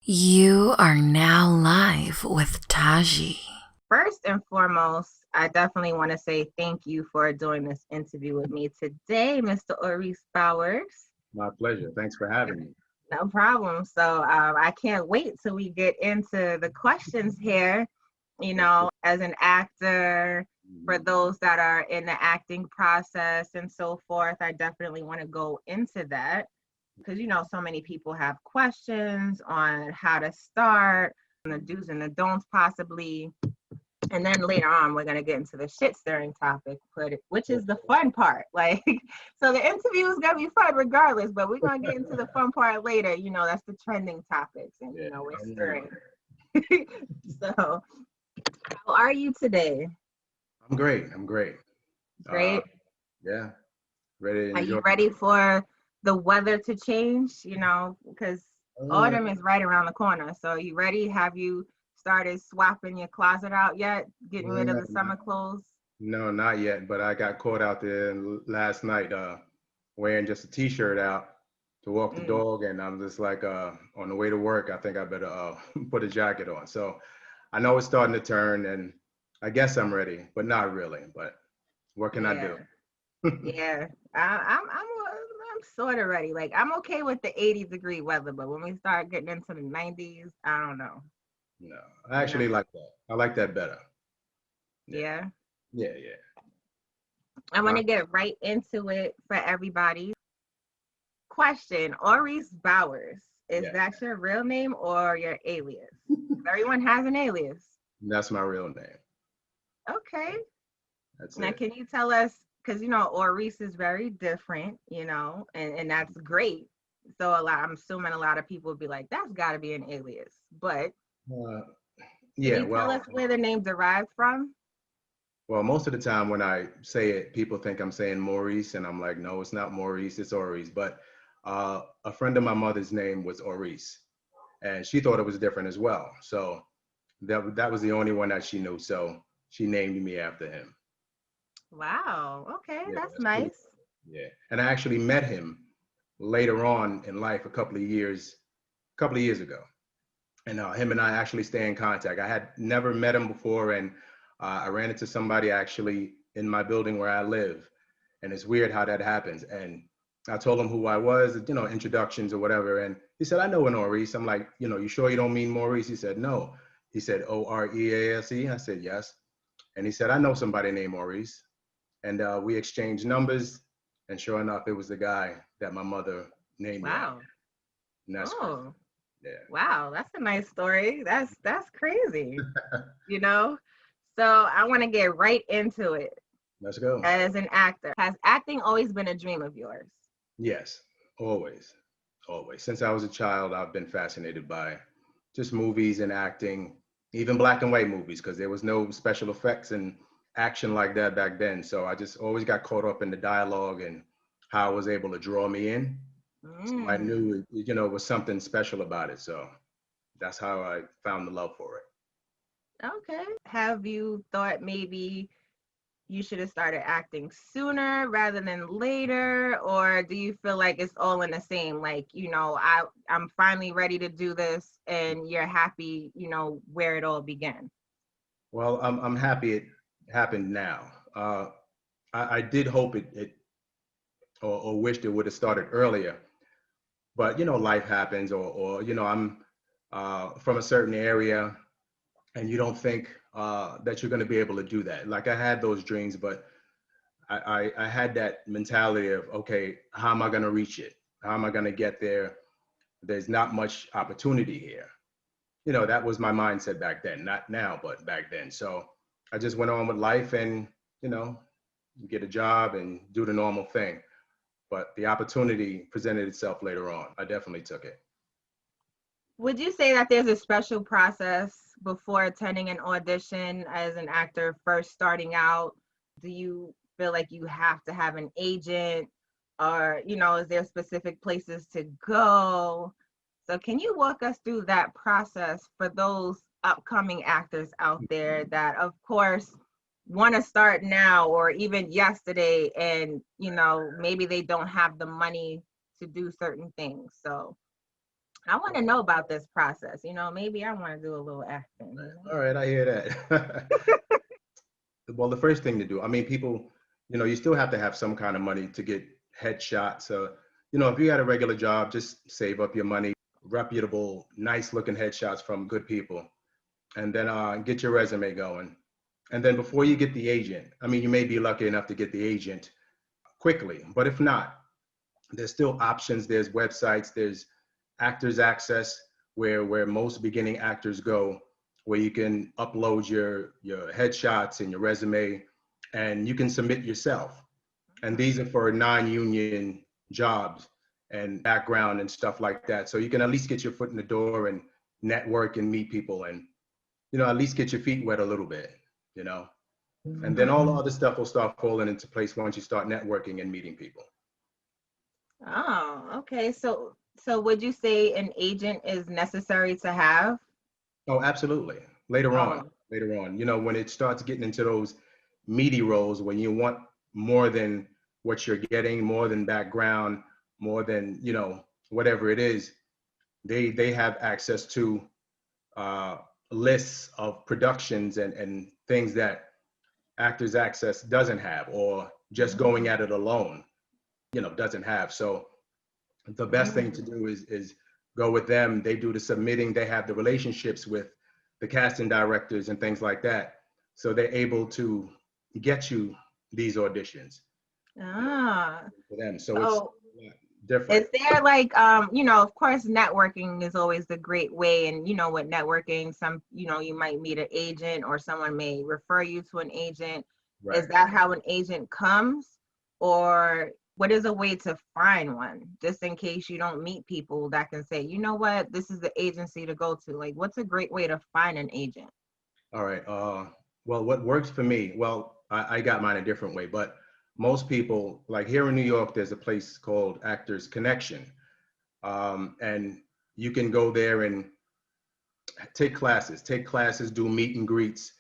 You are now live with Taji. First and foremost, I definitely want to say thank you for doing this interview with me today, Mr. Orease Bowers. My pleasure. Thanks for having me. No problem. So I can't wait till we get into the questions here. You know, as an actor, for those that are in the acting process and so forth, I definitely want to go into that because, so many people have questions on how to start, the do's and the don'ts possibly. And then later on, we're going to get into the shit stirring topic, which is the fun part. Like, so the interview is going to be fun regardless, but we're going to get into the fun part later. That's the trending topics and, we're stirring. So, how are you today? I'm great. Great. Yeah. Ready to Are enjoy. you ready for the weather to change? Because autumn is right around the corner. So, are you ready? Have you started swapping your closet out yet? Getting rid of the summer clothes? No, not yet. But I got caught out there last night wearing just a T-shirt out to walk the dog, and I'm just like on the way to work. I think I better put a jacket on. So I know it's starting to turn, and I guess I'm ready, but not really. But what can I do? Yeah, I'm sort of ready. Like I'm okay with the 80-degree weather, but when we start getting into the 90s, I don't know. No, I actually like that. I like that better. Yeah. Yeah. I want to get right into it for everybody. Question: Orease Bowers, is that your real name or your alias? Everyone has an alias. That's my real name. Okay. That's now, it. can you tell us, because Orease is very different, and that's great. So I'm assuming a lot of people would be like, that's got to be an alias. But yeah, can you tell us where the name derives from? Well, most of the time when I say it, people think I'm saying Maurice, and I'm like, no, it's not Maurice, it's Oris. But a friend of my mother's name was Oris, and she thought it was different as well. So that was the only one that she knew. So she named me after him. Wow. Okay, Yeah, that's nice. Cool. Yeah, and I actually met him later on in life, a couple of years ago, and him and I actually stay in contact. I had never met him before, and I ran into somebody actually in my building where I live, and it's weird how that happens. And I told him who I was, introductions or whatever, and he said, "I know an Orease." I'm like, "You sure you don't mean Maurice?" He said, "No." He said, "Orease." I said, "Yes." And he said, "I know somebody named Maurice." And we exchanged numbers, and sure enough, it was the guy that my mother named me after. And that's crazy. Yeah. Wow, that's a nice story. That's crazy. So I want to get right into it. Let's go. As an actor, has acting always been a dream of yours? Yes, always. Since I was a child, I've been fascinated by just movies and acting, even black and white movies, because there was no special effects and action like that back then. So I just always got caught up in the dialogue and how it was able to draw me in. So I knew, it was something special about it. So that's how I found the love for it. Okay. Have you thought maybe you should have started acting sooner rather than later? Or do you feel like it's all in the same? Like, I'm finally ready to do this and you're happy, where it all began? Well, I'm happy it happened now. I did hope or wished it would have started earlier, but life happens, or I'm from a certain area, and you don't think that you're going to be able to do that. Like I had those dreams, but I had that mentality of, okay, how am I going to reach it? How am I going to get there? There's not much opportunity here. That was my mindset back then, not now, but back then. So I just went on with life and, get a job and do the normal thing. But the opportunity presented itself later on. I definitely took it. Would you say that there's a special process before attending an audition as an actor first starting out? Do you feel like you have to have an agent, or, is there specific places to go? So can you walk us through that process for those upcoming actors out there that, of course, want to start now or even yesterday, and, maybe they don't have the money to do certain things? So I want to know about this process. Maybe I want to do a little acting. All right, I hear that. Well, the first thing to do, I mean, people, you still have to have some kind of money to get headshots. So, if you got a regular job, just save up your money, reputable, nice looking headshots from good people, and then get your resume going. And then before you get the agent, I mean, you may be lucky enough to get the agent quickly, but if not, there's still options. There's websites, there's Actors Access, where most beginning actors go, where you can upload your headshots and your resume, and you can submit yourself. And these are for non-union jobs and background and stuff like that. So you can at least get your foot in the door and network and meet people, and at least get your feet wet a little bit, and then all the other stuff will start falling into place once you start networking and meeting people. Oh, okay. So would you say an agent is necessary to have? Oh, absolutely. Later on, when it starts getting into those meaty roles, when you want more than what you're getting, more than background, more than, whatever it is, they have access to lists of productions and things that Actors Access doesn't have, or just going at it alone, doesn't have. So the best thing to do is go with them. They do the submitting. They have the relationships with the casting directors and things like that. So they're able to get you these auditions for them. So it's different. Is there like, of course, networking is always the great way. And, with networking, you might meet an agent, or someone may refer you to an agent. Right. Is that how an agent comes? Or what is a way to find one, just in case you don't meet people that can say, you know what, this is the agency to go to? Like, what's a great way to find an agent? All right. Well, what works for me, I got mine a different way, but most people, like here in New York, there's a place called Actors Connection. And you can go there and take classes, do meet and greets.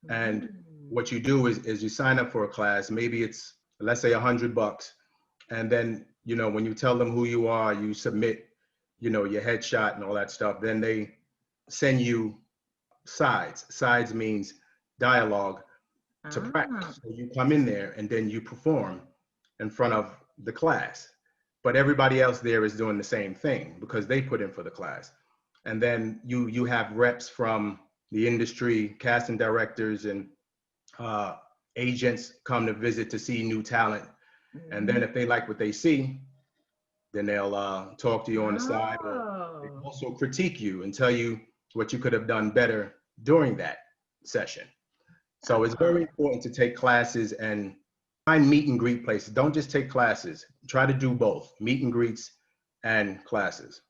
And what you do is you sign up for a class. Maybe it's, let's say, $100. And then, when you tell them who you are, you submit, your headshot and all that stuff. Then they send you sides. Sides means dialogue to practice. So you come in there and then you perform in front of the class. But everybody else there is doing the same thing because they put in for the class. And then you have reps from the industry, casting directors and agents come to visit to see new talent. And then if they like what they see, then they'll talk to you on the side, or they also critique you and tell you what you could have done better during that session. So it's very important to take classes and find meet and greet places. Don't just take classes. Try to do both, meet and greets and classes.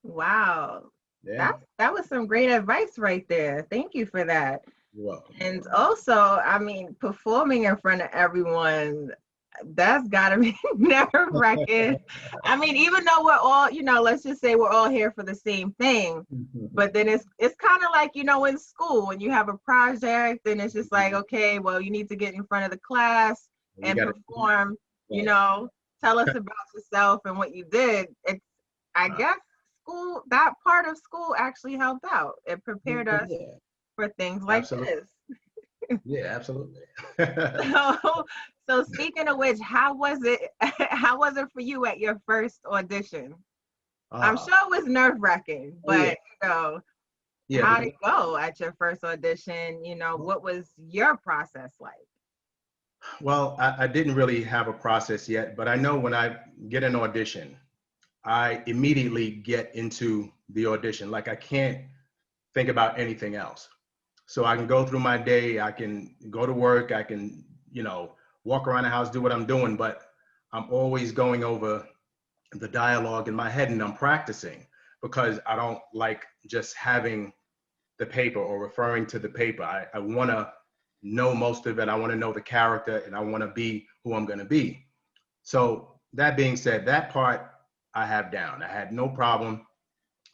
Wow. Yeah. That was some great advice right there. Thank you for that. You're welcome. And also, performing in front of everyone, that's gotta be nerve-wracking. Even though we're all, let's just say we're all here for the same thing, but then it's kind of like, in school when you have a project, and it's just like, okay, well, you need to get in front of the class and perform, tell us about yourself and what you did. I guess that part of school actually helped out. It prepared us for things like this. Yeah, absolutely. So speaking of which, how was it for you at your first audition? I'm sure it was nerve-wracking, but how did it go at your first audition? What was your process like? Well, I didn't really have a process yet, but I know when I get an audition, I immediately get into the audition. Like I can't think about anything else. So I can go through my day, I can go to work, I can, walk around the house, do what I'm doing, but I'm always going over the dialogue in my head and I'm practicing, because I don't like just having the paper or referring to the paper. I want to know most of it. I want to know the character and I want to be who I'm going to be. So that being said, that part I have down. I had no problem.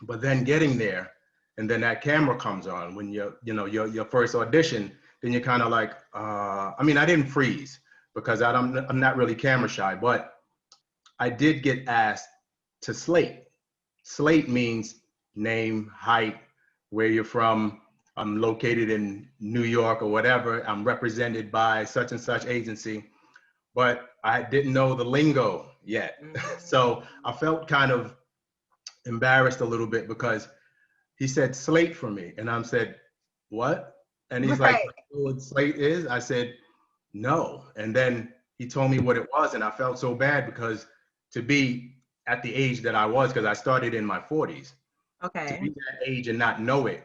But then getting there, and then that camera comes on when your first audition, then you're kind of like, I didn't freeze because I'm not really camera shy, but I did get asked to slate. Slate means name, height, where you're from. I'm located in New York or whatever. I'm represented by such and such agency, but I didn't know the lingo yet. So I felt kind of embarrassed a little bit because he said slate for me. And I said, what? And he's like, Right. you know what slate is? I said, no. And then he told me what it was. And I felt so bad because to be at the age that I was, because I started in my 40s, to Okay. be that age and not know it,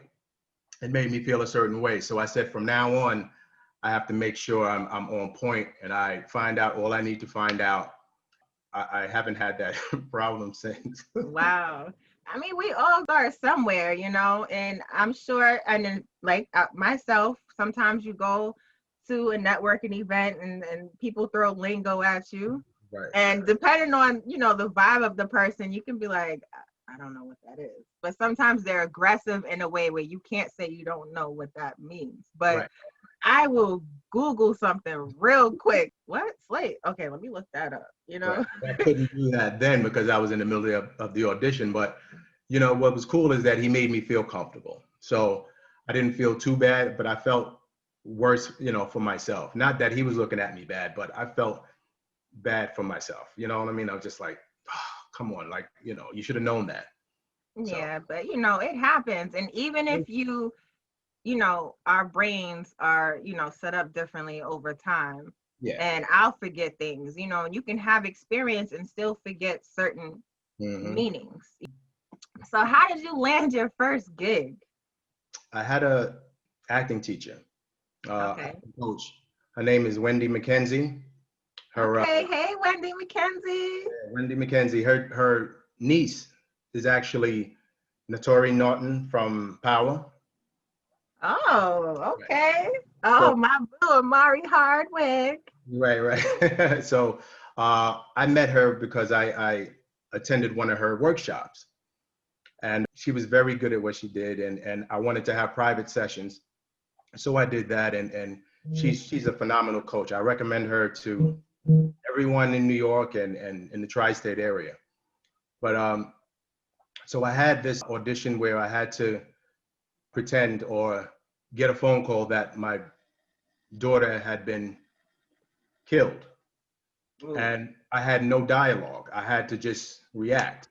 it made me feel a certain way. So I said, from now on, I have to make sure I'm on point and I find out all I need to find out. I haven't had that problem since. Wow. I mean, we all start somewhere, you know, and I'm sure, and then like myself, sometimes you go to a networking event and people throw lingo at you. Right. And depending on, you know, the vibe of the person, you can be like, I don't know what that is. But sometimes they're aggressive in a way where you can't say you don't know what that means. But Right. I will Google something real quick. What? Slate? Okay, let me look that up, you know? Right. I couldn't do that then because I was in the middle of the audition. But, you know, what was cool is that he made me feel comfortable. So I didn't feel too bad, but I felt worse, you know, for myself. Not that he was looking at me bad, but I felt bad for myself. You know what I mean? I was just like, oh, come on, like, you know, you should have known that. Yeah, but you know, it happens. And even if you know, our brains are, you know, set up differently over time. Yeah. And I'll forget things, you know, and you can have experience and still forget certain meanings. So how did you land your first gig? I had a acting teacher, Okay. coach. Her name is Wendy McKenzie. Okay, hey Wendy McKenzie. Wendy McKenzie. Her niece is actually Naturi Norton from Power. Oh, okay. Oh, my boo, Amari Hardwick. Right. So I met her because I attended one of her workshops, and she was very good at what she did, and I wanted to have private sessions, so I did that, and she's a phenomenal coach. I recommend her to everyone in New York and in the tri-state area. But so I had this audition where I had to pretend or get a phone call that my daughter had been killed. Ooh. And I had no dialogue. I had to just react.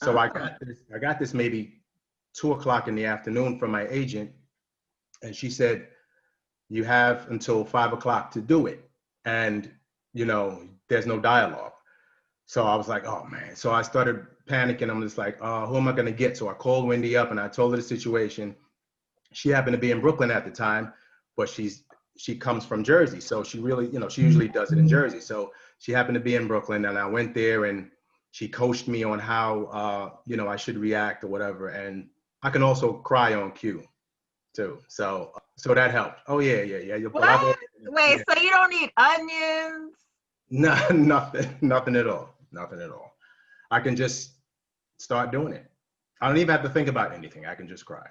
So I got this maybe 2:00 in the afternoon from my agent, and she said, you have until 5:00 to do it. And, you know, there's no dialogue. So I was like, oh man. So I started panicking. I'm just like, who am I going to get? So I called Wendy up and I told her the situation. She happened to be in Brooklyn at the time, but she comes from Jersey. So she really, you know, she usually does it in Jersey. So she happened to be in Brooklyn, and I went there and she coached me on how, you know, I should react or whatever. And I can also cry on cue too. So that helped. Oh yeah. What? Wait, so you don't need onions? No, nothing at all. Nothing at all. I can just start doing it. I don't even have to think about anything. I can just cry.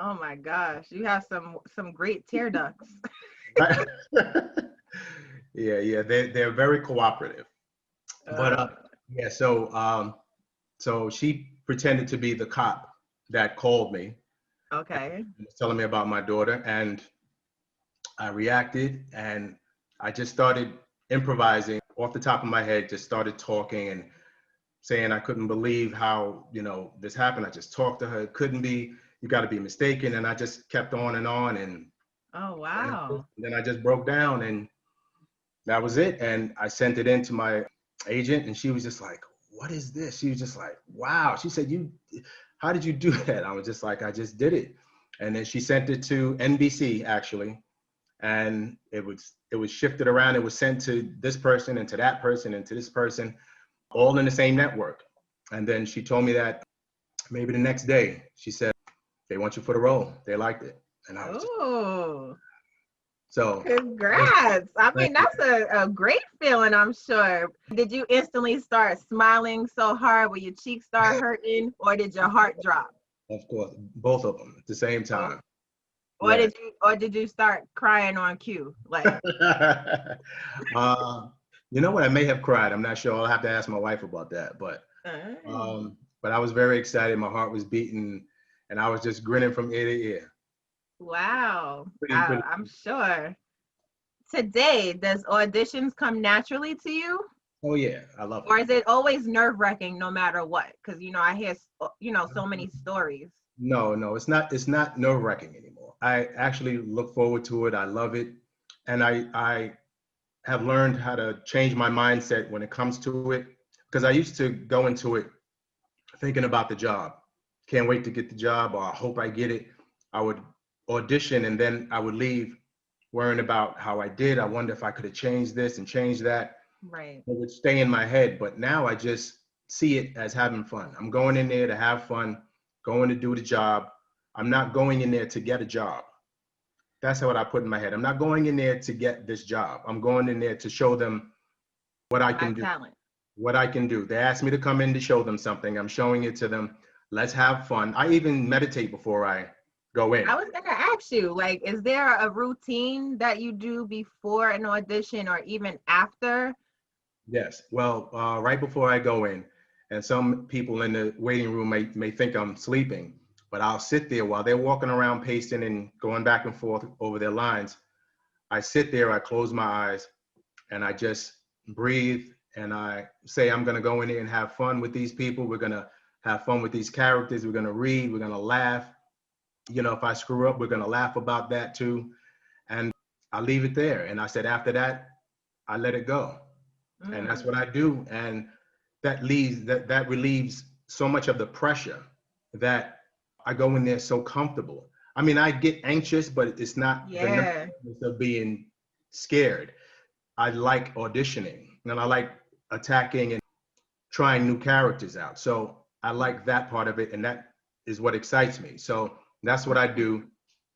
Oh my gosh, you have some great tear ducts. Yeah, they're very cooperative. But yeah, so she pretended to be the cop that called me. Okay. Was telling me about my daughter, and I reacted, and I just started improvising off the top of my head, just started talking and saying I couldn't believe how, you know, this happened. I just talked to her. It couldn't be, you got to be mistaken. And I just kept on, and Oh, wow. and then I just broke down, and that was it. And I sent it in to my agent, and she was just like, what is this? She was just like, wow. She said, how did you do that? I was just like, I just did it. And then she sent it to NBC actually. And it was shifted around. It was sent to this person and to that person and to this person, all in the same network. And then she told me that maybe the next day, she said, they want you for the role. They liked it. And I was so congrats. I mean, that's a great feeling, I'm sure. Did you instantly start smiling so hard where your cheeks start hurting, or did your heart drop? Of course, both of them at the same time. Or did you start crying on cue? Like you know what? I may have cried. I'm not sure. I'll have to ask my wife about that. But but I was very excited. My heart was beating, and I was just grinning from ear to ear. Wow. Pretty. I'm sure. Today, does auditions come naturally to you? Oh yeah, I love Or it. is it always nerve-wracking no matter what? Because, I hear, so many stories. No, it's not. It's not nerve-wracking anymore. I actually look forward to it. I love it, and I have learned how to change my mindset when it comes to it, because I used to go into it thinking about the job. Can't wait to get the job, or I hope I get it. I would audition and then I would leave worrying about how I did. I wonder if I could have changed this and changed that. Right. It would stay in my head, but now I just see it as having fun. I'm going in there to have fun, going to do the job. I'm not going in there to get a job. That's what I put in my head. I'm not going in there to get this job. I'm going in there to show them what I My can do. talent. What I can do. They asked me to come in to show them something. I'm showing it to them. Let's have fun. I even meditate before I go in. I was gonna ask you, like, is there a routine that you do before an audition or even after? Yes. Well, right before I go in, and some people in the waiting room may think I'm sleeping, but I'll sit there while they're walking around pasting and going back and forth over their lines. I sit there, I close my eyes, and I just breathe, and I say, I'm going to go in there and have fun with these people. We're going to have fun with these characters. We're going to read. We're going to laugh. If I screw up, we're going to laugh about that too. And I leave it there. And I said, after that, I let it go. And that's what I do. And that relieves so much of the pressure that I go in there so comfortable. I mean, I get anxious, but it's not the nervousness of being scared. I like auditioning and I like attacking and trying new characters out. So I like that part of it. And that is what excites me. So that's what I do.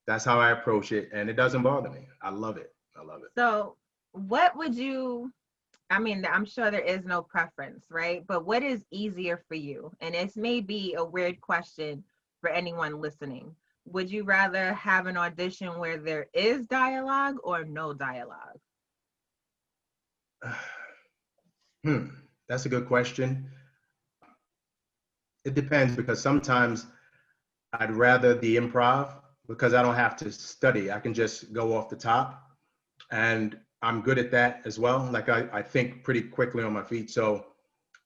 That's how I approach it. And it doesn't bother me. I love it. I love it. So what would you, I mean, I'm sure there is no preference, right? But what is easier for you? And this may be a weird question for anyone listening. Would you rather have an audition where there is dialogue or no dialogue? That's a good question. It depends, because sometimes I'd rather the improv because I don't have to study. I can just go off the top, and I'm good at that as well. Like I think pretty quickly on my feet. So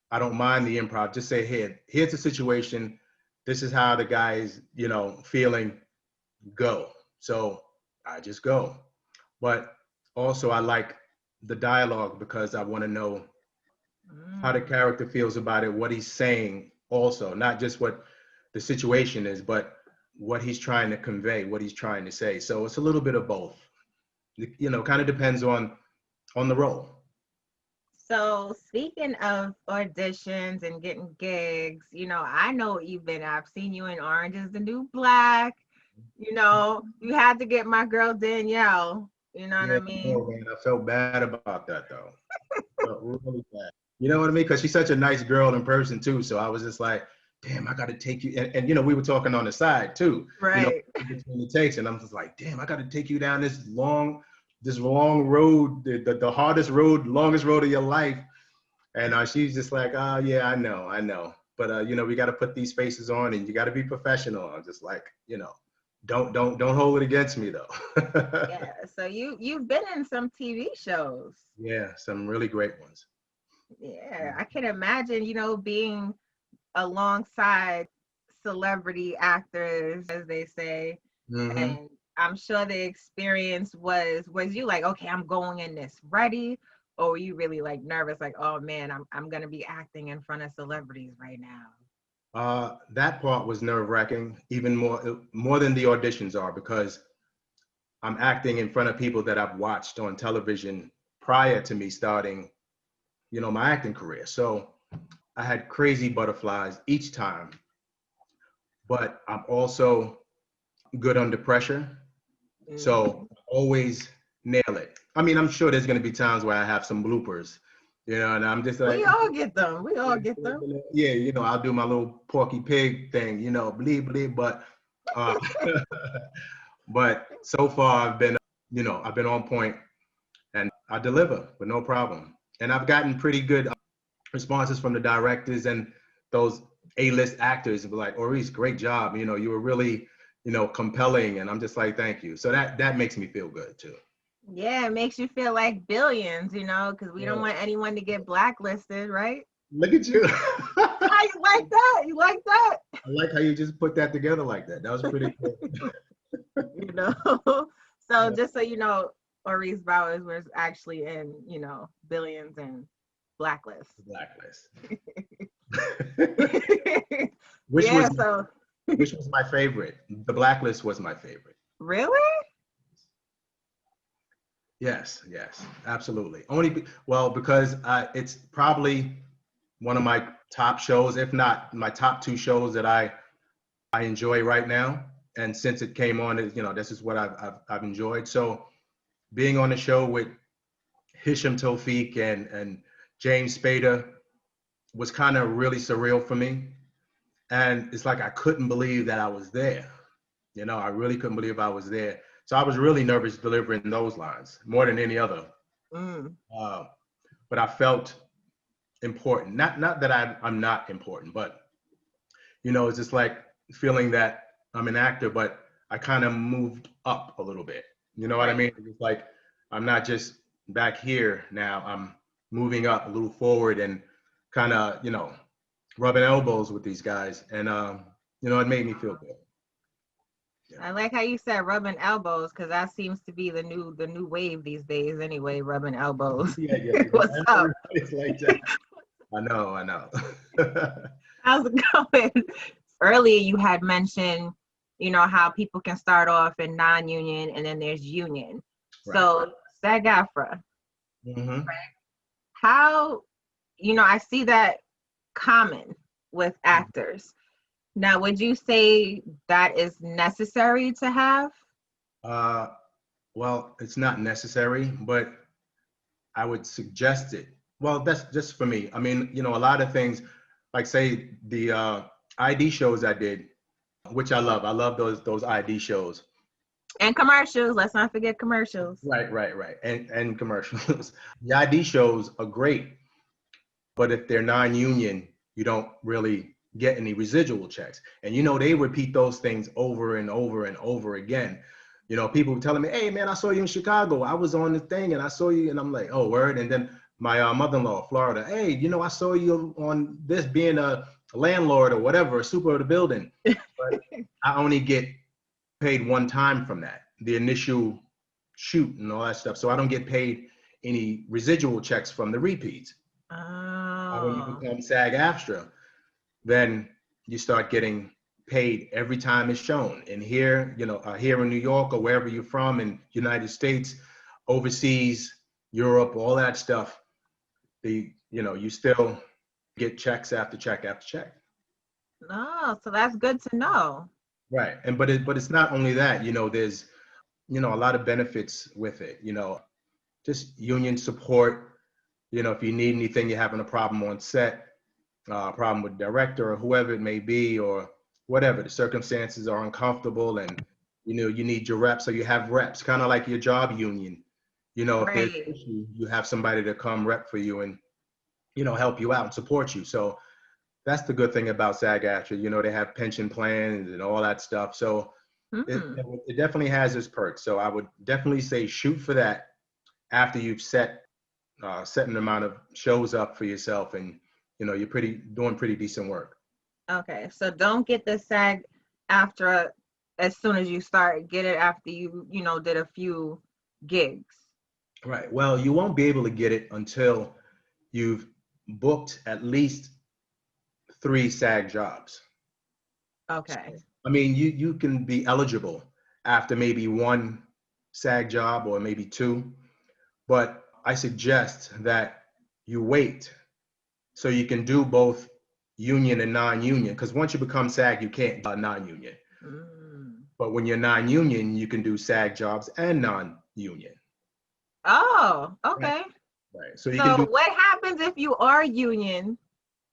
I don't mind the improv. Just say, here's the situation. This is how the guy is, feeling. Go. So I just go. But also I like the dialogue because I want to know how the character feels about it, what he's saying also, not just what the situation is, but what he's trying to convey, what he's trying to say. So it's a little bit of both. Kind of depends on the role. So speaking of auditions and getting gigs, I know what you've been. I've seen you in Orange is the New Black. You had to get my girl Danielle. You know what I mean? Oh, man, I felt bad about that though. I felt really bad. You know what I mean? Because she's such a nice girl in person too. So I was just like, damn, I got to take you. And we were talking on the side too. Right. Between the takes, and I'm just like, damn, I got to take you down this long road, the hardest road, longest road of your life. And she's just like, oh yeah, I know. But we got to put these faces on, and you got to be professional. I'm just like, don't hold it against me though. Yeah. So you've been in some TV shows. Yeah, some really great ones. Yeah, I can imagine, being alongside celebrity actors, as they say. Mm-hmm. And I'm sure the experience was you like, okay, I'm going in this ready, or were you really like nervous, like, oh man, I'm gonna be acting in front of celebrities right now? That part was nerve-wracking, even more than the auditions are, because I'm acting in front of people that I've watched on television prior to me starting, my acting career. So I had crazy butterflies each time, but I'm also good under pressure. So always nail it. I mean, I'm sure there's going to be times where I have some bloopers, and I'm just like, we all get them. Yeah, I'll do my little Porky Pig thing, bleep, but but so far I've been on point, and I deliver with no problem. And I've gotten pretty good responses from the directors and those A-list actors and be like, Orease, great job. You know, you were really, you know, compelling. And I'm just like, thank you. So that makes me feel good too. Yeah, it makes you feel like billions, you know, because we don't want anyone to get blacklisted, right? Look at you. How you like that? You like that? I like how you just put that together like that. That was pretty cool. You know? So just so you know, Orease Bowers was actually in, you know, Billions and Blacklist. Blacklist. So which was my favorite. The Blacklist was my favorite. really? Yes, absolutely. Because it's probably one of my top shows, if not my top two shows that I enjoy right now. And since it came on, you know, this is what I've enjoyed. So being on the show with Hisham Tawfiq and James Spader was kind of really surreal for me. And it's like I couldn't believe that I was there. You know, I really couldn't believe I was there. So I was really nervous delivering those lines more than any other. But I felt important. Not that I'm not important, but you know, it's just like feeling that I'm an actor, but I kind of moved up a little bit. You know what I mean? It's like I'm not just back here now. I'm moving up a little forward and kind of, you know, rubbing elbows with these guys, and you know, it made me feel good. Yeah. I like how you said rubbing elbows, because that seems to be the new wave these days anyway, rubbing elbows. Yeah. What's up? It's like that. I know. How's it going? Earlier you had mentioned, you know, how people can start off in non-union and then there's union. Right. So SAG-AFTRA, right? How, you know, I see that common with actors. Now, would you say that is necessary to have? Well, it's not necessary, but I would suggest it. Well, that's just for me. I mean, you know, a lot of things, like say the ID shows I did, which I love. I love those ID shows. And commercials. Let's not forget commercials. Right. And commercials. The ID shows are great, but if they're non-union, you don't really get any residual checks. And you know, they repeat those things over and over and over again. You know, people were telling me, hey man, I saw you in Chicago. I was on the thing and I saw you, and I'm like, oh, word. And then my mother-in-law, Florida, hey, you know, I saw you on this being a landlord or whatever, a super of the building. But I only get paid one time from that, the initial shoot and all that stuff. So I don't get paid any residual checks from the repeats. When you become SAG-AFTRA, then you start getting paid every time it's shown. And here, you know, here in New York or wherever you're from in United States, overseas, Europe, all that stuff, you know, you still get checks after check after check. Oh, so that's good to know. Right. And but it's not only that, you know, there's, you know, a lot of benefits with it, you know, just union support. You know, if you need anything, you're having a problem on set, problem with director or whoever it may be, or whatever, the circumstances are uncomfortable and, you know, you need your reps, so you have reps, kind of like your job union. You know, if there's an issue, you have somebody to come rep for you and, you know, help you out and support you. So that's the good thing about SAG-AFTRA. You know, they have pension plans and all that stuff. So it definitely has its perks. So I would definitely say shoot for that after you've set certain amount of shows up for yourself, and you know, you're doing pretty decent work. Okay, so don't get the SAG-AFTRA as soon as you start. Get it after you know, did a few gigs. Right. Well, you won't be able to get it until you've booked at least 3 SAG jobs. Okay. So, I mean, you can be eligible after maybe 1 SAG job or maybe 2, but I suggest that you wait so you can do both union and non-union, because once you become SAG, you can't do non-union. But when you're non-union, you can do SAG jobs and non-union. Oh, okay. Right. So you can do. What happens if you are union?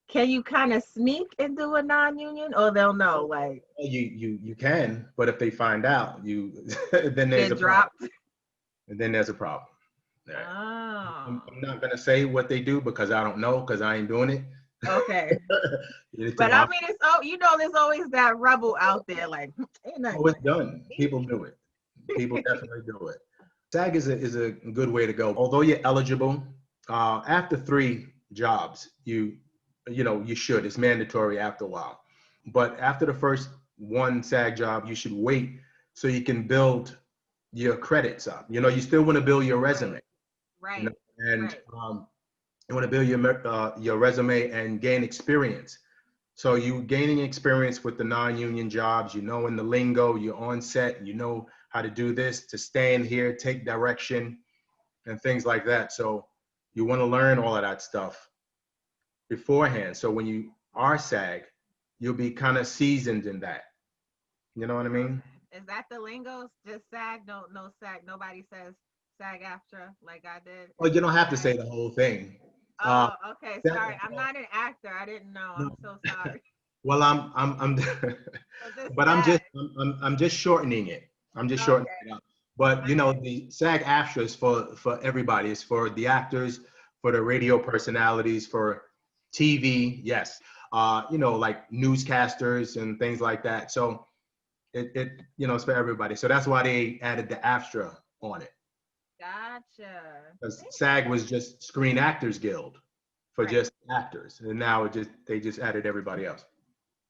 Can you kind of sneak and do a non-union, or they'll know? Like you can, but if they find out, then there's a problem. And then there's a problem. Right. Oh. I'm not gonna say what they do because I don't know, because I ain't doing it. Okay. You need to But I box. mean, there's always that rebel out there, like, ain't nothing Oh, it's gonna happen done. to me. People do it. People definitely do it. SAG is a good way to go. Although you're eligible, after 3 jobs, you should. It's mandatory after a while. But after the first one SAG job, you should wait so you can build your credits up. You still want to build your resume. You know, Right. and Right. you want to build your resume and gain experience. So you gaining experience with the non-union jobs, in the lingo, you're on set, you know how to do this, to stand here, take direction, and things like that. So you want to learn all of that stuff beforehand. So when you are SAG, you'll be kind of seasoned in that. You know what I mean? Is that the lingo? Just SAG? No SAG. Nobody says SAG after like I did. Well, It's you just don't have to say SAG. the whole thing. Uh, Oh, okay. that, Sorry. I'm not an actor. I didn't know. no, I'm so sorry. well, I'm So just but SAG. I'm just shortening it. I'm just shortening Okay. it up. But Okay. the SAG-AFTRA is for everybody. It's for the actors, for the radio personalities, for TV. Yes, like newscasters and things like that. So it's for everybody. So that's why they added the AFTRA on it. Gotcha. Because Thank SAG you. was just Screen Actors Guild for Right. just actors, and now they just added everybody else.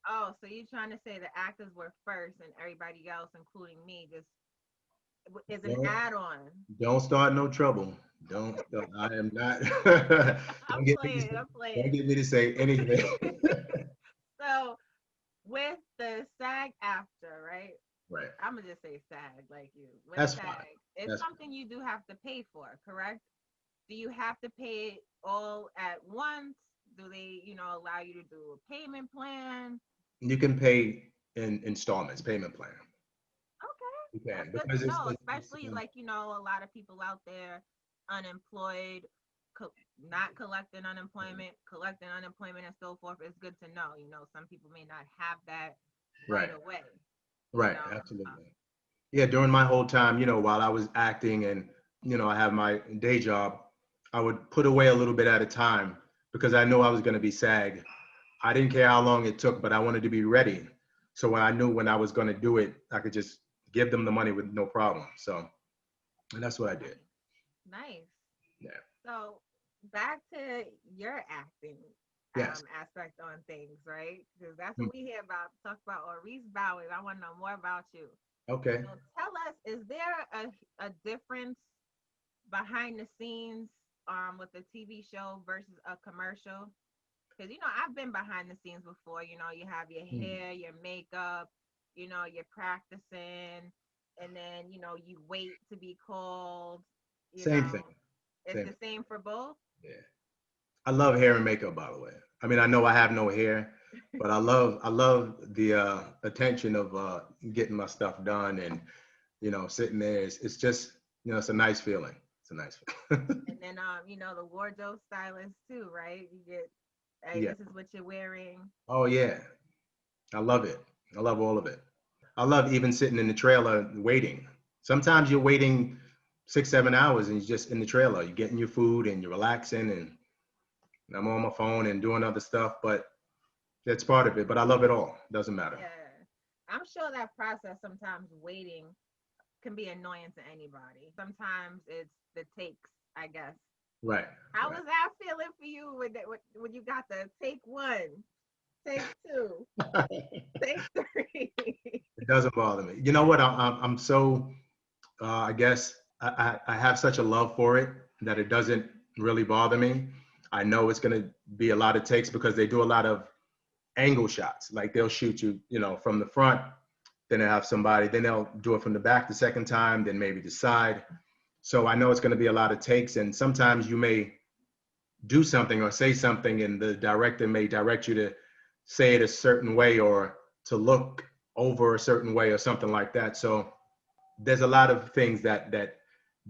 Oh, so you're trying to say the actors were first and everybody else, including me, just is an Don't add-on. don't start no trouble. Don't start. I am not. I'm don't get me to playing. say, I'm don't playing. get me to say anything. So with the SAG after, right? Right. I'm gonna just say SAG like you. With That's fine. SAG, it's That's fine. something you do have to pay for, correct? Do you have to pay it all at once? Do they, allow you to do a payment plan? You can pay in installments, payment plan. Okay, You that's can good because to know, it's especially like, a lot of people out there unemployed, not collecting unemployment and so forth. It's good to know. Some people may not have that right right. away. You Right. know, Absolutely. Yeah. During my whole time, while I was acting and I have my day job, I would put away a little bit at a time because I knew I was going to be SAG. I didn't care how long it took, but I wanted to be ready. So when I knew when I was going to do it, I could just give them the money with no problem. So, and that's what I did. nice. Yeah. So back to your acting Yes. aspect on things, right? Because that's Mm. what we hear about. Talk about Orease Bowers. I want to know more about you. Okay. So tell us, is there a difference behind the scenes with a TV show versus a commercial? Because I've been behind the scenes before. You have your Mm. hair, your makeup, you're practicing, and then you wait to be called. You Same thing. know, it's Same. the same for both. Yeah. I love hair and makeup, by the way. I mean, I know I have no hair, but I love the attention of getting my stuff done and sitting there. It's just it's a nice feeling. It's a nice feeling. And then the wardrobe stylist too, right? You get, hey, Yeah. this is what you're wearing. Oh yeah. I love it. I love all of it. I love even sitting in the trailer waiting. Sometimes you're waiting 6, 7 hours and you're just in the trailer. You're getting your food and you're relaxing and I'm on my phone and doing other stuff, but that's part of it. But I love it all. Doesn't matter. Yeah. I'm sure that process sometimes waiting can be annoying to anybody. Sometimes it's the takes, I guess. Right. How Right. was that feeling for you when you got the take one, take two, take three? It doesn't bother me. You know what? I'm so, I guess I have such a love for it that it doesn't really bother me. I know it's going to be a lot of takes because they do a lot of angle shots. Like they'll shoot you, from the front, then they'll have somebody, then they'll do it from the back the second time, then maybe the side. So I know it's going to be a lot of takes. And sometimes you may do something or say something and the director may direct you to say it a certain way or to look over a certain way or something like that. So there's a lot of things that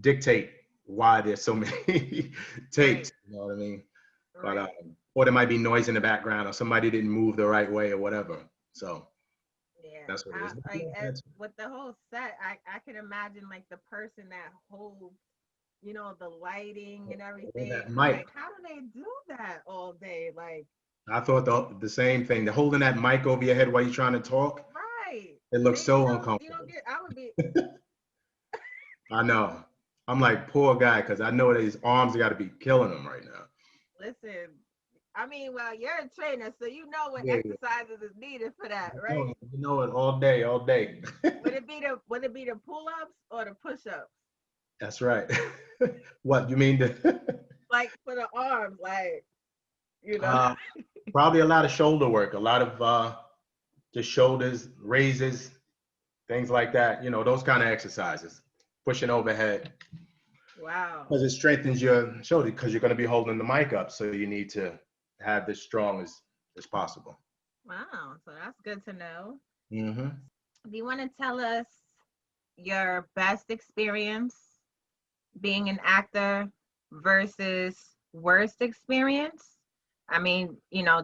dictate why there's so many takes. Right, You know what I mean? But right. or there might be noise in the background or somebody didn't move the right way or whatever. So Yeah. that's what it is. With the whole set, I can imagine like the person that holds, the lighting and Or that everything. I'm mic. like, how do they do that all day? Like, I thought the same thing. The holding that mic over your head while you're trying to talk, Right. it looks See, so you uncomfortable. don't get. I would be. I know. I'm like, poor guy, because I know that his arms got to be killing him right now. Listen, I mean, well, you're a trainer, so you know what Yeah, exercises is needed for that, you right? know it all day, all day. Would it be the pull-ups or the push-ups? That's right. What you mean? Like for the arms, like you know. Uh, probably a lot of shoulder work, a lot of just shoulders, raises, things like that. You know, those kind of exercises, pushing overhead, Wow. because it strengthens your shoulder because you're going to be holding the mic up. So you need to have this strong as possible. Wow. So that's good to know. Mm-hmm. Do you want to tell us your best experience being an actor versus worst experience? I mean,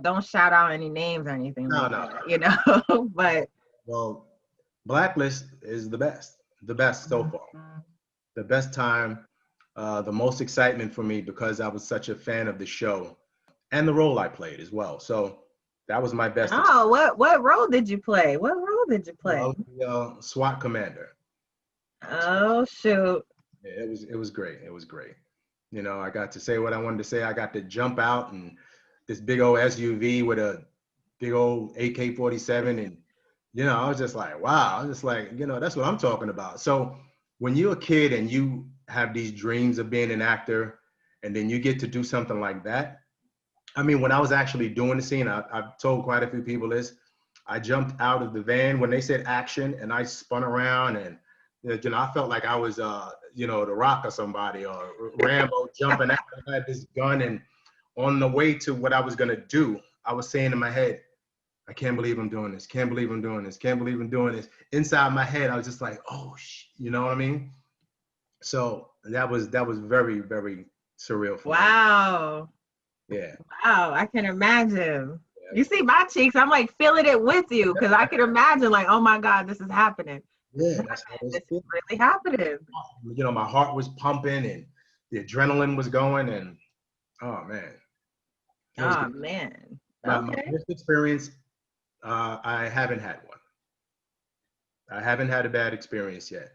don't shout out any names or anything No, like no, that, no. but Well, Blacklist is the best so far. The best time, the most excitement for me because I was such a fan of the show and the role I played as well. So that was my best experience. oh, what role did you play? What role did you play? Well, the SWAT commander. Oh shoot. Yeah, it was great. It was great. You know, I got to say what I wanted to say. I got to jump out and this big old SUV with a big old AK-47, and I was just like, wow. I was just like, that's what I'm talking about. So when you're a kid and you have these dreams of being an actor, and then you get to do something like that. I mean, when I was actually doing the scene, I've told quite a few people this. I jumped out of the van when they said action, and I spun around, and I felt like I was, The Rock or somebody, or Rambo jumping out. I had this gun, and on the way to what I was gonna do, I was saying in my head, I can't believe I'm doing this. Can't believe I'm doing this. Can't believe I'm doing this. Inside my head, I was just like, oh, you know what I mean? So that was very, very surreal for me. Wow. Yeah. Wow, I can imagine. You see my cheeks, I'm like feeling it with you because I can imagine like, oh my God, this is happening. Yeah, that's how This is really happening. My heart was pumping and the adrenaline was going, and oh man. Oh man. My Okay. first experience, I haven't had one. I haven't had a bad experience yet.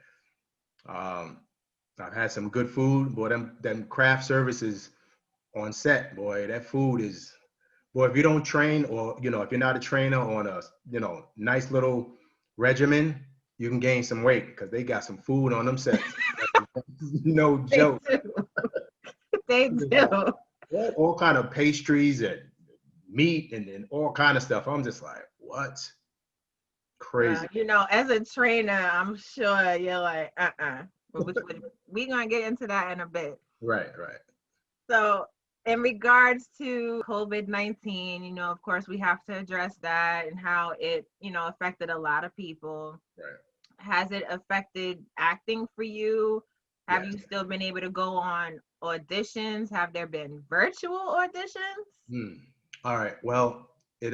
I've had some good food, boy. Them craft services on set, boy. That food is, boy. If you don't train, or if you're not a trainer on a nice little regimen, you can gain some weight because they got some food on them sets. No joke. They do. All kind of pastries and meat and all kind of stuff. I'm just like, what? Crazy. As a trainer, I'm sure you're like, we're gonna get into that in a bit. Right. So in regards to COVID-19, of course we have to address that and how it, affected a lot of people. Right. Has it affected acting for you? Have Yes. you still been able to go on auditions? Have there been virtual auditions? All right. Well, it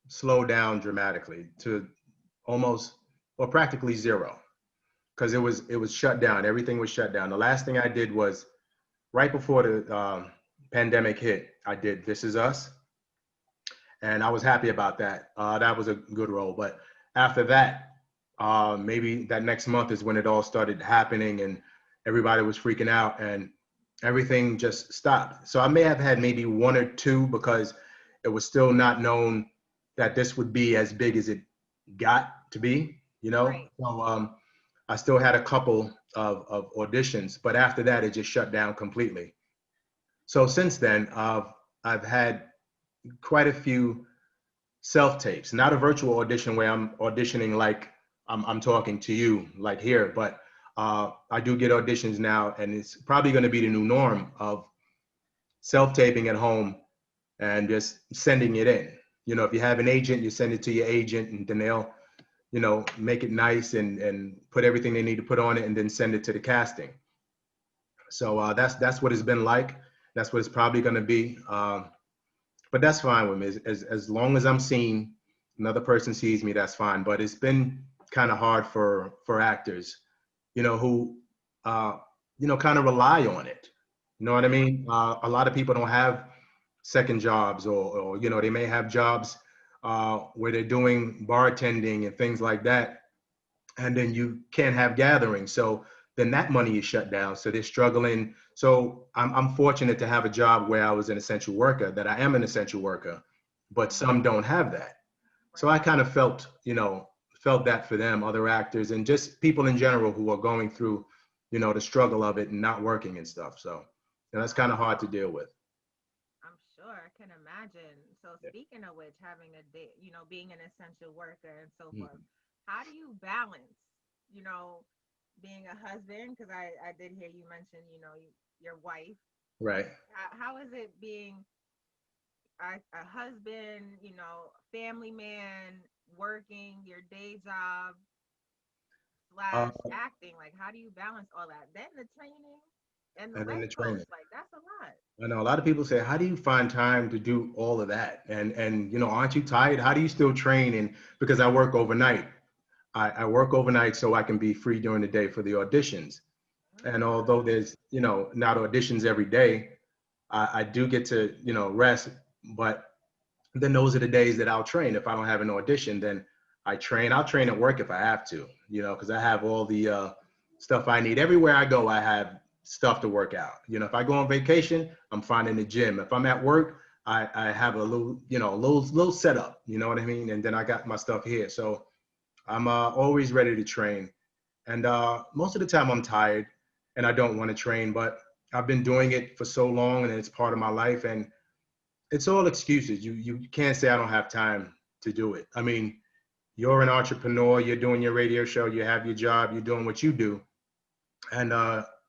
slowed down dramatically to almost or practically zero because it was shut down. Everything was shut down. The last thing I did was right before the pandemic hit. I did This Is Us, and I was happy about that. That was a good role. But after that, maybe that next month is when it all started happening, and everybody was freaking out, and everything just stopped. So I may have had maybe one or two because it was still not known that this would be as big as it got to be, Right. So I still had a couple of auditions, but after that, it just shut down completely. So since then, I've had quite a few self-tapes, not a virtual audition where I'm auditioning like I'm talking to you like here, but I do get auditions now, and it's probably going to be the new norm of self-taping at home and just sending it in. If you have an agent, you send it to your agent, and then they'll, make it nice and put everything they need to put on it, and then send it to the casting. So that's what it's been like. That's what it's probably going to be. But that's fine with me. As long as I'm seen, another person sees me, that's fine. But it's been kind of hard for actors, who, kind of rely on it. You know what I mean? A lot of people don't have second jobs, or you know, they may have jobs where they're doing bartending and things like that, and then you can't have gatherings. So then that money is shut down. So they're struggling. So I'm fortunate to have a job where I was an essential worker, that I am an essential worker, but some don't have that. So I kind of felt, you know, felt that for them, other actors, and just people in general who are going through, you know, the struggle of it and not working and stuff. So, you know, that's kind of hard to deal with. I'm sure I can imagine. So Yeah. speaking of which, having a day, you know, being an essential worker and so Mhm. forth, how do you balance, you know, being a husband? Because I did hear you mention, you know, your wife. Right. How is it being a husband, you know, family man, working your day job Uh, slash acting? Like, how do you balance all that? Then the training and the and then the West Coast, training. like that's a lot. I know a lot of people say, how do you find time to do all of that? And you know, aren't you tired? How do you still train? And because I work overnight, I work overnight so I can be free during the day for the auditions. And although there's, you know, not auditions every day, I do get to, you know, rest. But then those are the days that I'll train. If I don't have an audition, then I train. I'll train at work if I have to, you know, because I have all the stuff I need. Everywhere I go, I have stuff to work out. You know, if I go on vacation, I'm finding the gym. If I'm at work, I have a little, you know, little setup. You know what I mean? And then I got my stuff here, so I'm always ready to train. And most of the time, I'm tired and I don't want to train, but I've been doing it for so long, and it's part of my life. And it's all excuses. You can't say I don't have time to do it. I mean, you're an entrepreneur, you're doing your radio show, you have your job, you're doing what you do, and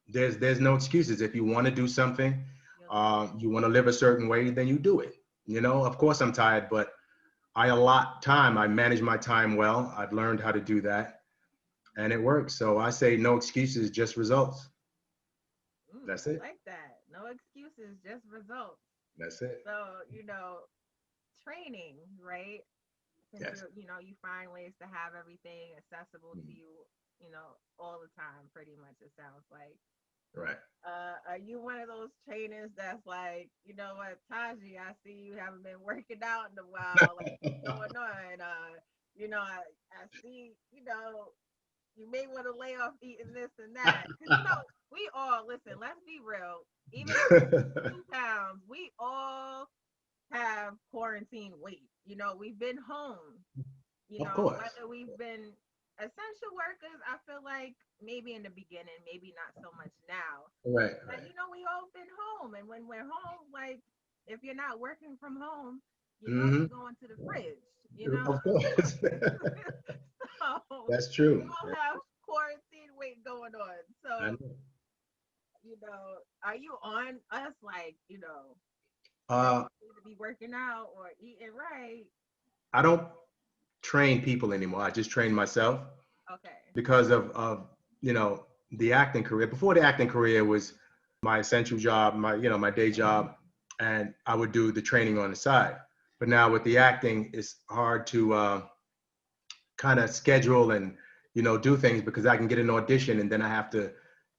there's no excuses. If you want to do something, You'll do it. you want to live a certain way, then you do it. You know, of course I'm tired, but I allot time. I manage my time well. I've learned how to do that, and it works. So I say no excuses, just results. That's I it. like that. No excuses, just results. That's it. So, you know, training, right? Since Yes. you know, you find ways to have everything accessible to Mhm. you know, all the time, pretty much, it sounds like. Right. Are you one of those trainers that's like, you know what, Taji, I see you haven't been working out in a while. Like, what's going on? You know, I see, you know, you may want to lay off eating this and that. Because, you know, we all, listen, let's be real. Even if it's 2 pounds, we all have quarantine weight. You know, we've been home, you Of know, course. whether we've been essential workers, I feel like maybe in the beginning, maybe not so much now. Right. But, you know, we all been home. And when we're home, like, if you're not working from home, you know Hmm. you're going to the fridge, you know? Of course. So That's we true. all have quarantine weight going on. I So, know. you know, are you on us like, you know, that Uh, you need to be working out or eating right? I don't train people anymore. I just train myself Okay. because of you know, the acting career. Before the acting career was my essential job, my, you know, my day job, and I would do the training on the side. But now with the acting, it's hard to kind of schedule and, you know, do things because I can get an audition and then I have to,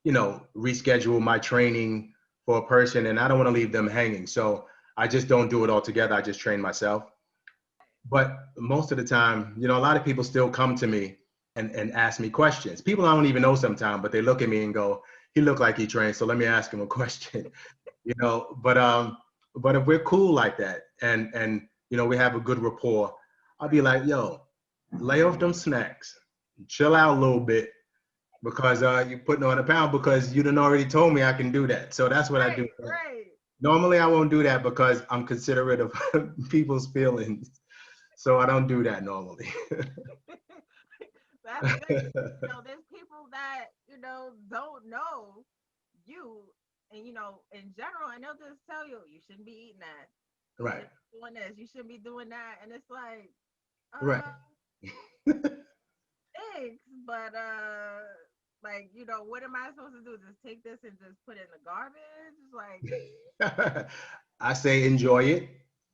you know, reschedule my training for a person, and I don't want to leave them hanging. So I just don't do it all together. I just train myself. But most of the time, you know, a lot of people still come to me and ask me questions. People I don't even know sometimes, but they look at me and go, he looked like he trained, so let me ask him a question. You know, but if we're cool like that, and you know, we have a good rapport, I'll be like, yo, lay off them snacks, chill out a little bit, because you're putting on a pound because you done already told me I can do that. So that's what I do. Right, right. Normally I won't do that because I'm considerate of people's feelings. So I don't do that normally. That's good. You know, there's people that, you know, don't know you and you know, in general, and they'll just tell you you shouldn't be eating that. You Right, shouldn't be doing this, you shouldn't be doing that. And it's like, right. uh, thanks, but like, you know, what am I supposed to do? Just take this and just put it in the garbage? Like, I say enjoy it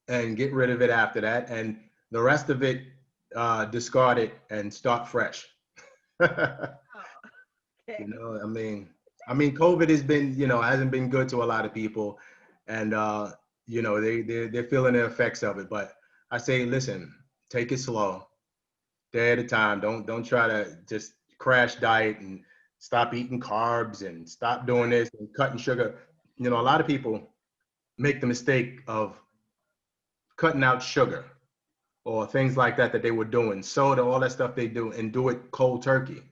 and get rid of it after that, and the rest of it, discard it and start fresh. You oh, okay. know, I mean, COVID has been, you know, hasn't been good to a lot of people, and you know, they're feeling the effects of it. But I say, listen, take it slow, day at a time. Don't try to just crash diet and stop eating carbs and stop doing this and cutting sugar. You know, a lot of people make the mistake of cutting out sugar or things like that they were doing, soda, all that stuff they do, and do it cold turkey.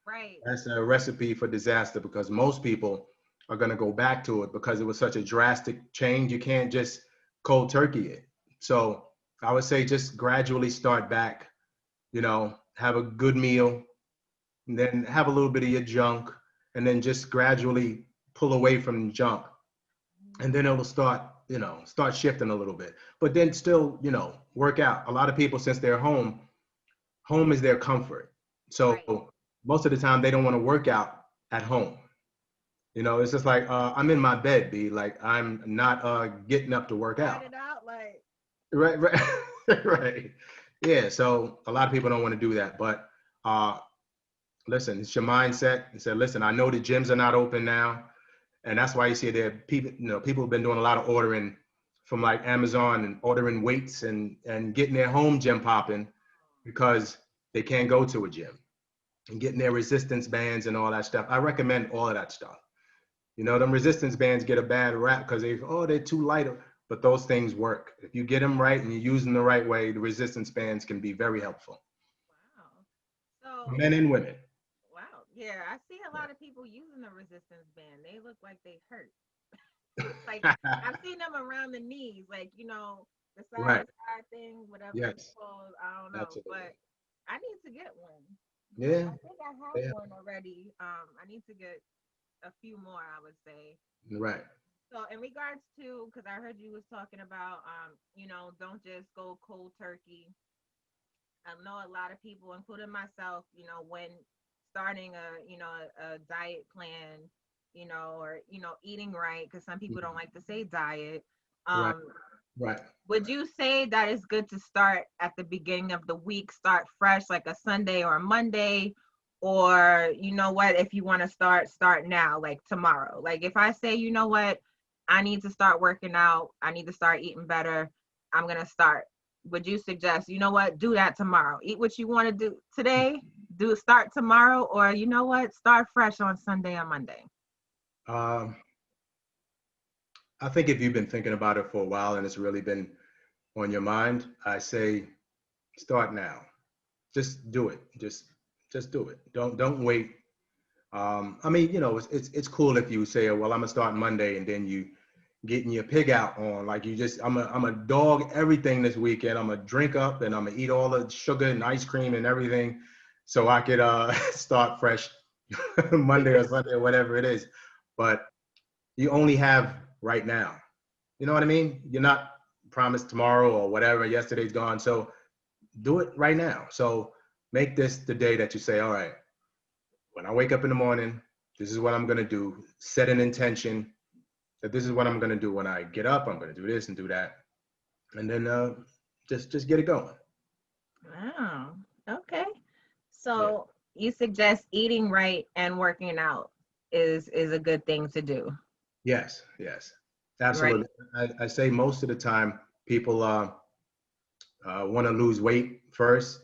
Right. That's a recipe for disaster, because most people are going to go back to it because it was such a drastic change. You can't just cold turkey it. So I would say just gradually start back, you know, have a good meal, and then have a little bit of your junk, and then just gradually pull away from junk. And then it'll start, you know, start shifting a little bit. But then still, you know, work out. A lot of people, since they're home, home is their comfort. So Right. most of the time they don't want to work out at home. You know, it's just like, I'm in my bed, B. Like, I'm not getting up to work out. It out like. Right, right, right. Yeah, so a lot of people don't want to do that. But listen, it's your mindset. And say, listen, I know the gyms are not open now. And that's why you see there people, you know, people have been doing a lot of ordering from like Amazon and ordering weights and getting their home gym popping because they can't go to a gym, and getting their resistance bands and all that stuff. I recommend all of that stuff. You know, them resistance bands get a bad rap because they're too light, but those things work. If you get them right and you use them the right way, the resistance bands can be very helpful. Wow. For So, men and women. wow. Yeah, I see a Yeah. lot of people using the resistance band. They look like they hurt. Like I've seen them around the knees, like the side Right. to side thing, whatever it's Yes. called. I don't know, Absolutely. but I need to get one. Yeah. I think I have Yeah. one already. I need to get a few more, I would say. Right. So in regards to, because I heard you was talking about, don't just go cold turkey. I know a lot of people, including myself, when starting a diet plan, or eating right, because some people don't Mhm. like to say diet. Right. Um, Right. would you say that it's good to start at the beginning of the week, start fresh, like a Sunday or a Monday? Or you know what, if you want to start now, like tomorrow. Like if I say, you know what, I need to start working out, I need to start eating better, I'm gonna start. Would you suggest, you know what, do that tomorrow? Eat what you want to do today, start tomorrow, or you know what, start fresh on Sunday or Monday? Um, I think if you've been thinking about it for a while and it's really been on your mind, I say start now. Just do it. Just do it. Don't wait. I mean, you know, it's cool if you say, well, I'm gonna start Monday, and then you getting your pig out on, like you just, I'm a dog everything this weekend. I'm gonna drink up and I'm gonna eat all the sugar and ice cream and everything, so I could start fresh Monday or Sunday or whatever it is. But you only have right now. You know what I mean? You're not promised tomorrow or whatever. Yesterday's gone. So do it right now. So make this the day that you say, all right, when I wake up in the morning, this is what I'm going to do. Set an intention that this is what I'm going to do. When I get up, I'm going to do this and do that. And then just get it going. Oh, okay. Yeah. So you suggest eating right and working out is a good thing to do, Yes. Yes. right? Absolutely. I say most of the time people want to lose weight first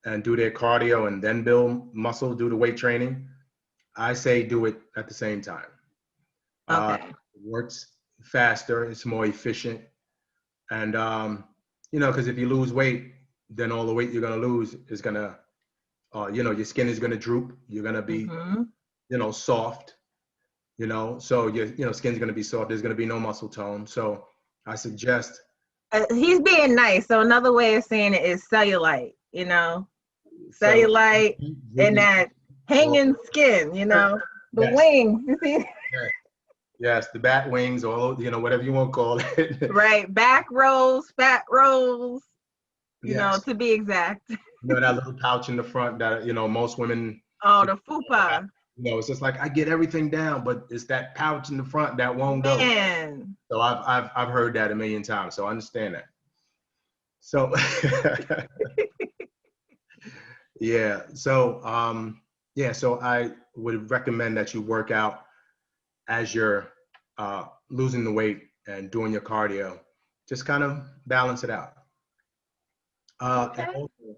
and do their cardio and then build muscle, do the weight training. I say do it at the same time. Okay. It works faster, it's more efficient. And, because if you lose weight, then all the weight you're going to lose is going to, your skin is going to droop. You're going to be, Mm-hmm. soft, so your, skin's going to be soft. There's going to be no muscle tone. So I suggest. He's being nice. So another way of saying it is cellulite, So, cellulite and that or, hanging skin, the yes, wings, you see, yes, yes, the bat wings, or, whatever you want to call it. right? Back rolls, fat rolls, Yes. to be exact. That little pouch in the front that, most women, Oh, you the fupa. it's just like I get everything down, but it's that pouch in the front that won't go. Man. So I've heard that a million times. So I understand that. So yeah. So I would recommend that you work out as you're losing the weight and doing your cardio, just kind of balance it out. Okay. And also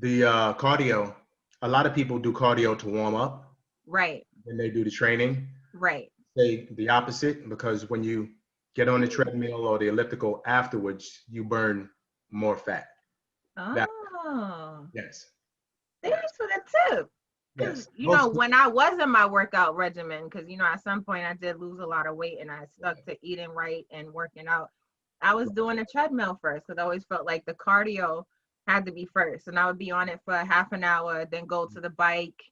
the cardio, a lot of people do cardio to warm up, Right. and they do the training. Right. Say the opposite, because when you get on the treadmill or the elliptical afterwards, you burn more fat. That, Oh, yes, thanks yes, for the tip. Because, yes. Most, when I was in my workout regimen, because, at some point I did lose a lot of weight and I stuck to eating right and working out, I was doing a treadmill first because I always felt like the cardio had to be first. And I would be on it for half an hour, then go to the bike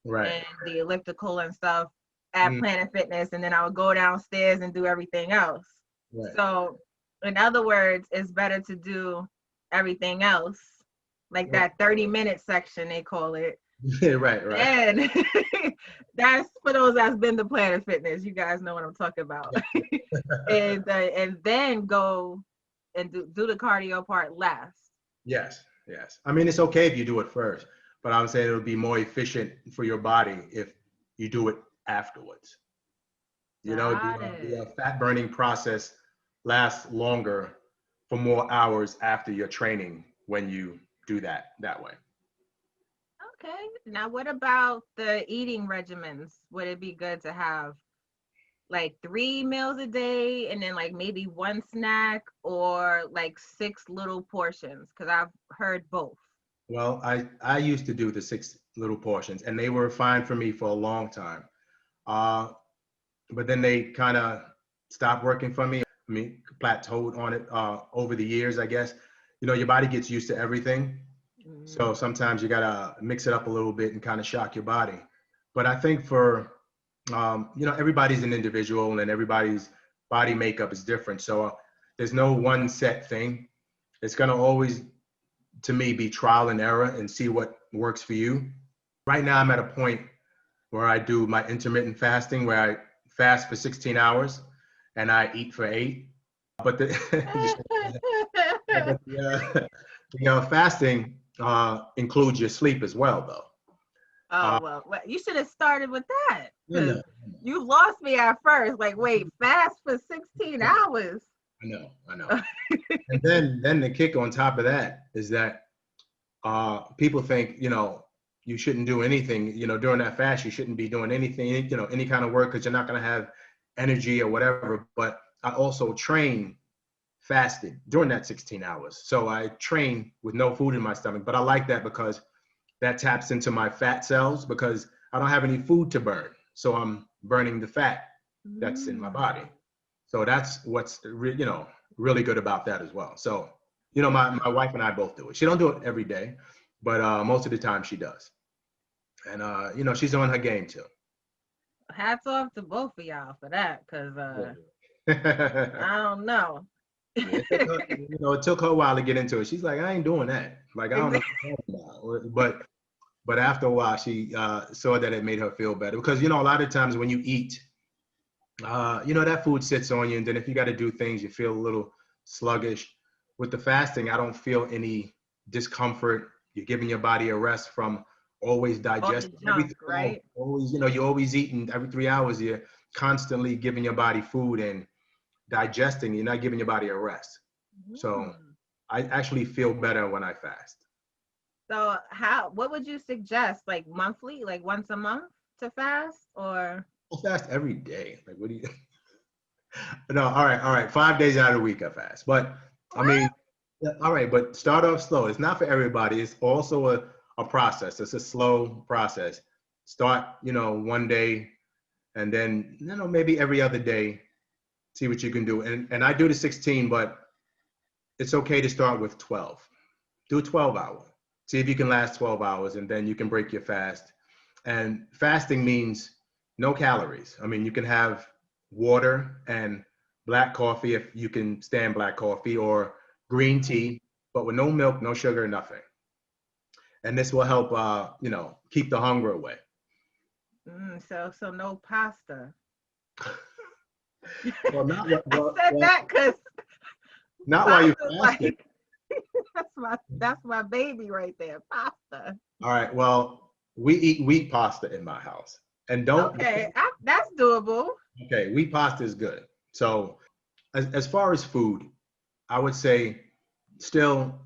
right. and the elliptical and stuff at Mm, Planet Fitness. And then I would go downstairs and do everything else. right. So, in other words, it's better to do everything else, like that 30-minute section, they call it. Right, right. And that's for those that's been to Planet Fitness. You guys know what I'm talking about. and then go and do the cardio part last. Yes, yes. I mean, it's okay if you do it first, but I'm saying it would be more efficient for your body if you do it afterwards. Got The it. fat burning process lasts longer for more hours after your training when you do that way. Okay. Now, what about the eating regimens? Would it be good to have like 3 meals a day and then like maybe one snack, or like 6 little portions? Because I've heard both. Well, I used to do the 6 little portions, and they were fine for me for a long time. Uh, but then they kind of stopped working for me. I mean, plateaued on it over the years, I guess. Your body gets used to everything. So sometimes you gotta mix it up a little bit and kind of shock your body. But I think for, everybody's an individual and everybody's body makeup is different. So there's no one set thing. It's gonna always, to me, be trial and error and see what works for you. Right now, I'm at a point where I do my intermittent fasting, where I fast for 16 hours and I eat for 8. But the, but fasting includes your sleep as well, though. Oh, well, you should have started with that, I know, because you lost me at first. Like, wait, fast for 16 hours. I know. And then the kick on top of that is that people think, you shouldn't do anything, during that fast. You shouldn't be doing anything, any kind of work, because you're not going to have energy or whatever. But I also train fasted during that 16 hours. So I train with no food in my stomach. But I like that because that taps into my fat cells, because I don't have any food to burn. So I'm burning the fat that's in my body. So that's what's really good about that as well. So, my wife and I both do it. She don't do it every day, but most of the time she does. And she's on her game too. Hats off to both of y'all for that, because I don't know. It took her a while to get into it. She's like, I ain't doing that. Like, I don't know what you're talking about. But after a while, she saw that it made her feel better, because a lot of times when you eat, that food sits on you, and then if you got to do things, you feel a little sluggish. With the fasting, I don't feel any discomfort. You're giving your body a rest from always digesting everything. Right? Always, you're always eating every 3 hours. You're constantly giving your body food and digesting. You're not giving your body a rest. So I actually feel better when I fast. So what would you suggest? Like monthly, like once a month to fast, or? I fast every day. Like, what do you? No, all right. 5 days out of the week I fast. But I mean, all right, but start off slow. It's not for everybody. It's also a process. It's a slow process. Start, one day, and then, maybe every other day, see what you can do. And I do the 16, but it's okay to start with 12. Do a 12-hour. See if you can last 12 hours, and then you can break your fast. And fasting means no calories. I mean, you can have water and black coffee if you can stand black coffee, or green tea, but with no milk, no sugar, nothing. And this will help, keep the hunger away. So no pasta. Well, not I said that because not while you're fasting. that's my baby right there, pasta. All right. Well, we eat wheat pasta in my house, and don't. Okay, that's doable. Okay, wheat pasta is good. So as far as food, I would say still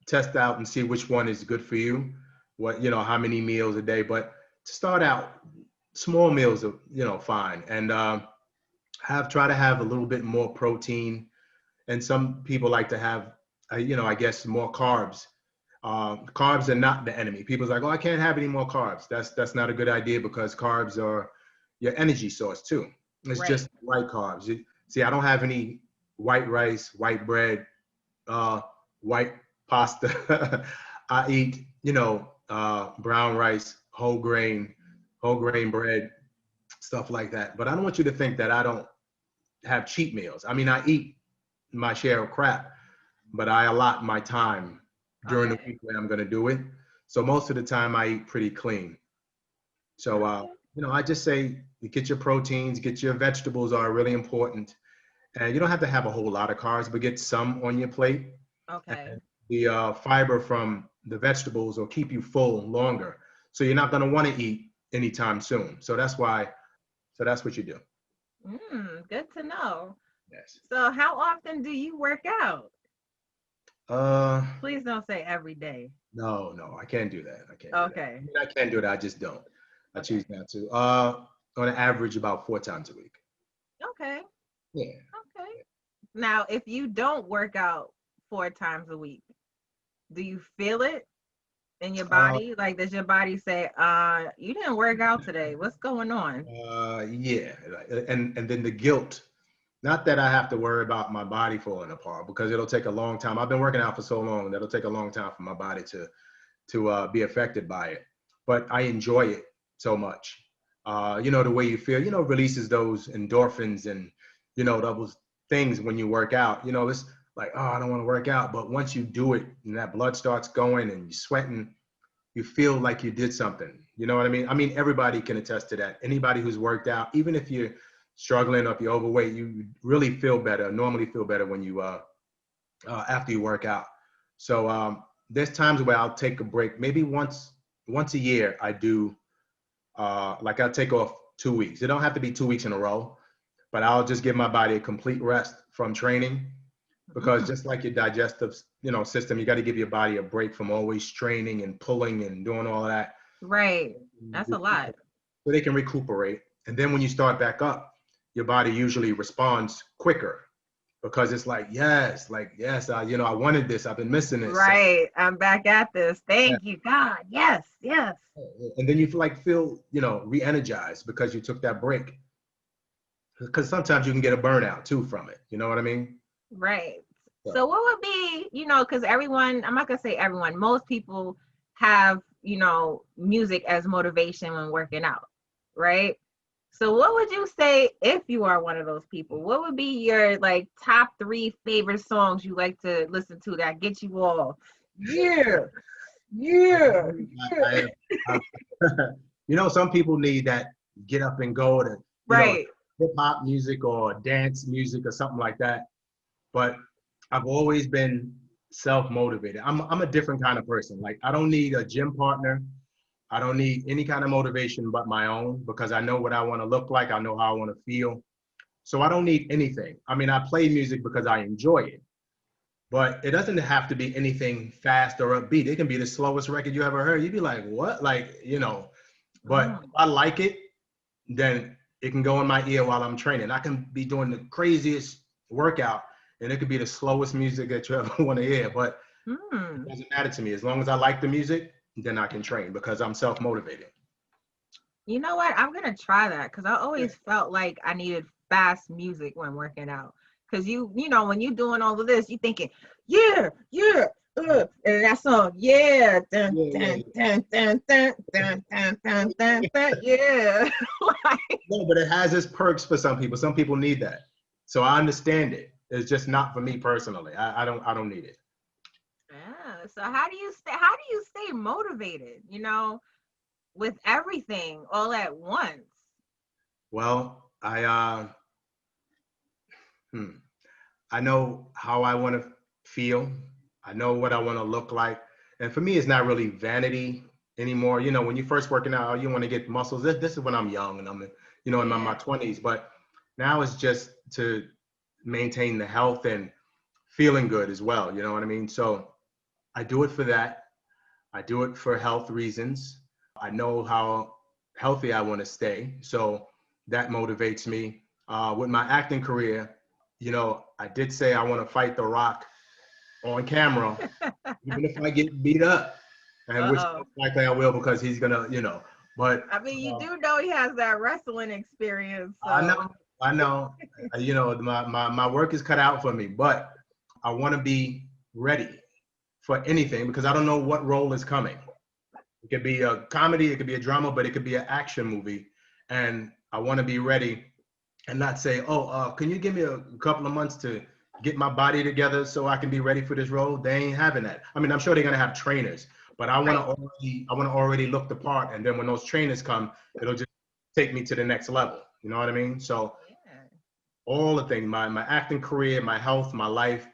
test out and see which one is good for you. What, how many meals a day, but to start out, small meals are, fine. And try to have a little bit more protein. And some people like to have, I guess more carbs. Carbs are not the enemy. People's like, oh, I can't have any more carbs. That's not a good idea, because carbs are your energy source too. It's Right. just white carbs. See, I don't have any white rice, white bread, white pasta. I eat, brown rice, whole grain bread, stuff like that. But I don't want you to think that I don't have cheat meals. I mean, I eat my share of crap, but I allot my time during the Okay. week when I'm going to do it. So most of the time I eat pretty clean. So, Okay. I just say you get your proteins, get your vegetables are really important. And you don't have to have a whole lot of carbs, but get some on your plate. Okay. And the fiber from the vegetables will keep you full longer. So you're not going to want to eat anytime soon. So that's what you do. Good to know. Yes. So how often do you work out? Uh, Please don't say every day. no, I can't do that. I can't do that. Okay. I mean, I can do that. I just don't. I Okay. choose not to. On an average, about 4 times a week. Okay. Yeah. Okay. Now, if you don't work out 4 times a week, do you feel it in your Uh, body? Like, does your body say, you didn't work out today. What's going on? yeah. And then the guilt. Not that I have to worry about my body falling apart, because it'll take a long time. I've been working out for so long that it'll take a long time for my body to be affected by it. But I enjoy it so much. The way you feel, releases those endorphins and, those things when you work out. It's like, oh, I don't want to work out. But once you do it and that blood starts going and you're sweating, you feel like you did something. You know what I mean? I mean, everybody can attest to that. Anybody who's worked out, even if you're struggling or if you're overweight, you really feel better, normally feel better when you, after you work out. So there's times where I'll take a break. Maybe once a year I do, like I'll take off 2 weeks. It don't have to be 2 weeks in a row, but I'll just give my body a complete rest from training, because just like your digestive, system, you got to give your body a break from always training and pulling and doing all of that. Right. That's a lot. So they can recuperate. And then when you start back up, your body usually responds quicker, because it's like, yes, I wanted this. I've been missing this. Right. I'm back at this. Thank you, God. Yes. Yes. And then you feel, re-energized because you took that break. Because sometimes you can get a burnout too from it. You know what I mean? Right. So what would be, because everyone, I'm not going to say everyone, most people have, music as motivation when working out, right? So what would you say, if you are one of those people, what would be your like top 3 favorite songs you like to listen to that get you all, yeah, yeah. Some people need that get up and go to, Right. hip hop music or dance music or something like that. But I've always been self-motivated. I'm a different kind of person. Like, I don't need a gym partner. I don't need any kind of motivation but my own, because I know what I want to look like. I know how I want to feel. So I don't need anything. I mean, I play music because I enjoy it, but it doesn't have to be anything fast or upbeat. It can be the slowest record you ever heard. You'd be like, what? But if I like it, then it can go in my ear while I'm training. I can be doing the craziest workout and it could be the slowest music that you ever want to hear, but it doesn't matter to me. As long as I like the music, then I can train, because I'm self-motivated. You know what? I'm going to try that, because I always felt like I needed fast music when working out. Because when you're doing all of this, you're thinking, yeah, and that song, yeah, dun, dun, dun, dun, dun, dun, dun, dun, dun, dun, yeah. No, but it has its perks for some people. Some people need that. So I understand it. It's just not for me personally. I don't need it. Yeah. So how do you stay motivated, with everything all at once? Well, I know how I want to feel. I know what I want to look like. And for me, it's not really vanity anymore. When you're first working out, you want to get muscles. This is when I'm young and I'm, in my 20s. But now it's just to maintain the health and feeling good as well. You know what I mean? So I do it for that. I do it for health reasons. I know how healthy I want to stay. So that motivates me. With my acting career, you know, I did say I want to fight The Rock on camera, even if I get beat up. And which most likely I will, because he's gonna, you know, but I mean, you do know he has that wrestling experience. So. I know, you know, my work is cut out for me, but I want to be ready for anything, because I don't know what role is coming. It could be a comedy, it could be a drama, but it could be an action movie. And I want to be ready and not say, can you give me a couple of months to get my body together so I can be ready for this role? They ain't having that. I mean, I'm sure they're going to have trainers, but I want to already look the part. And then when those trainers come, it'll just take me to the next level. You know what I mean? So all the things, my acting career, my health, my life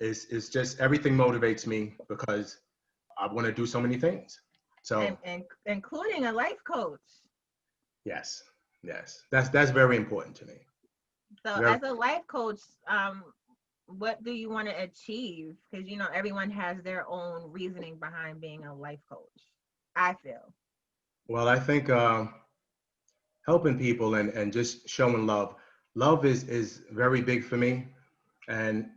is just, everything motivates me because I want to do so many things. So and including a life coach. Yes, that's very important to me. So as a life coach, what do you want to achieve? Because, you know, everyone has their own reasoning behind being a life coach, I feel. Well, I think helping people and just showing love. Love is very big for me. And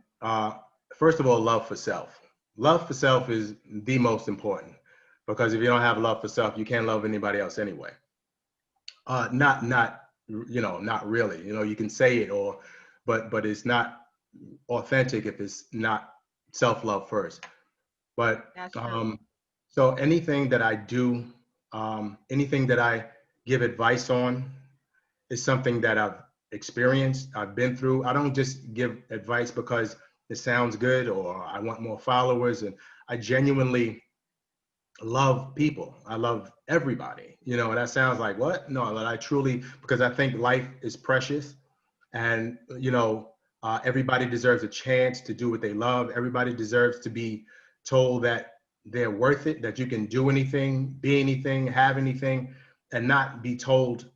first of all, love for self. Love for self is the most important, because if you don't have love for self, you can't love anybody else anyway. Not really. You know, you can say it, but it's not authentic if it's not self-love first. But so anything that I do, anything that I give advice on is something that I've experienced, I've been through. I don't just give advice because it sounds good or I want more followers. And I genuinely love people. I love everybody. You know, that sounds like what? No, but I truly, because I think life is precious, and you know, everybody deserves a chance to do what they love. Everybody deserves to be told that they're worth it, that you can do anything, be anything, have anything, and not be told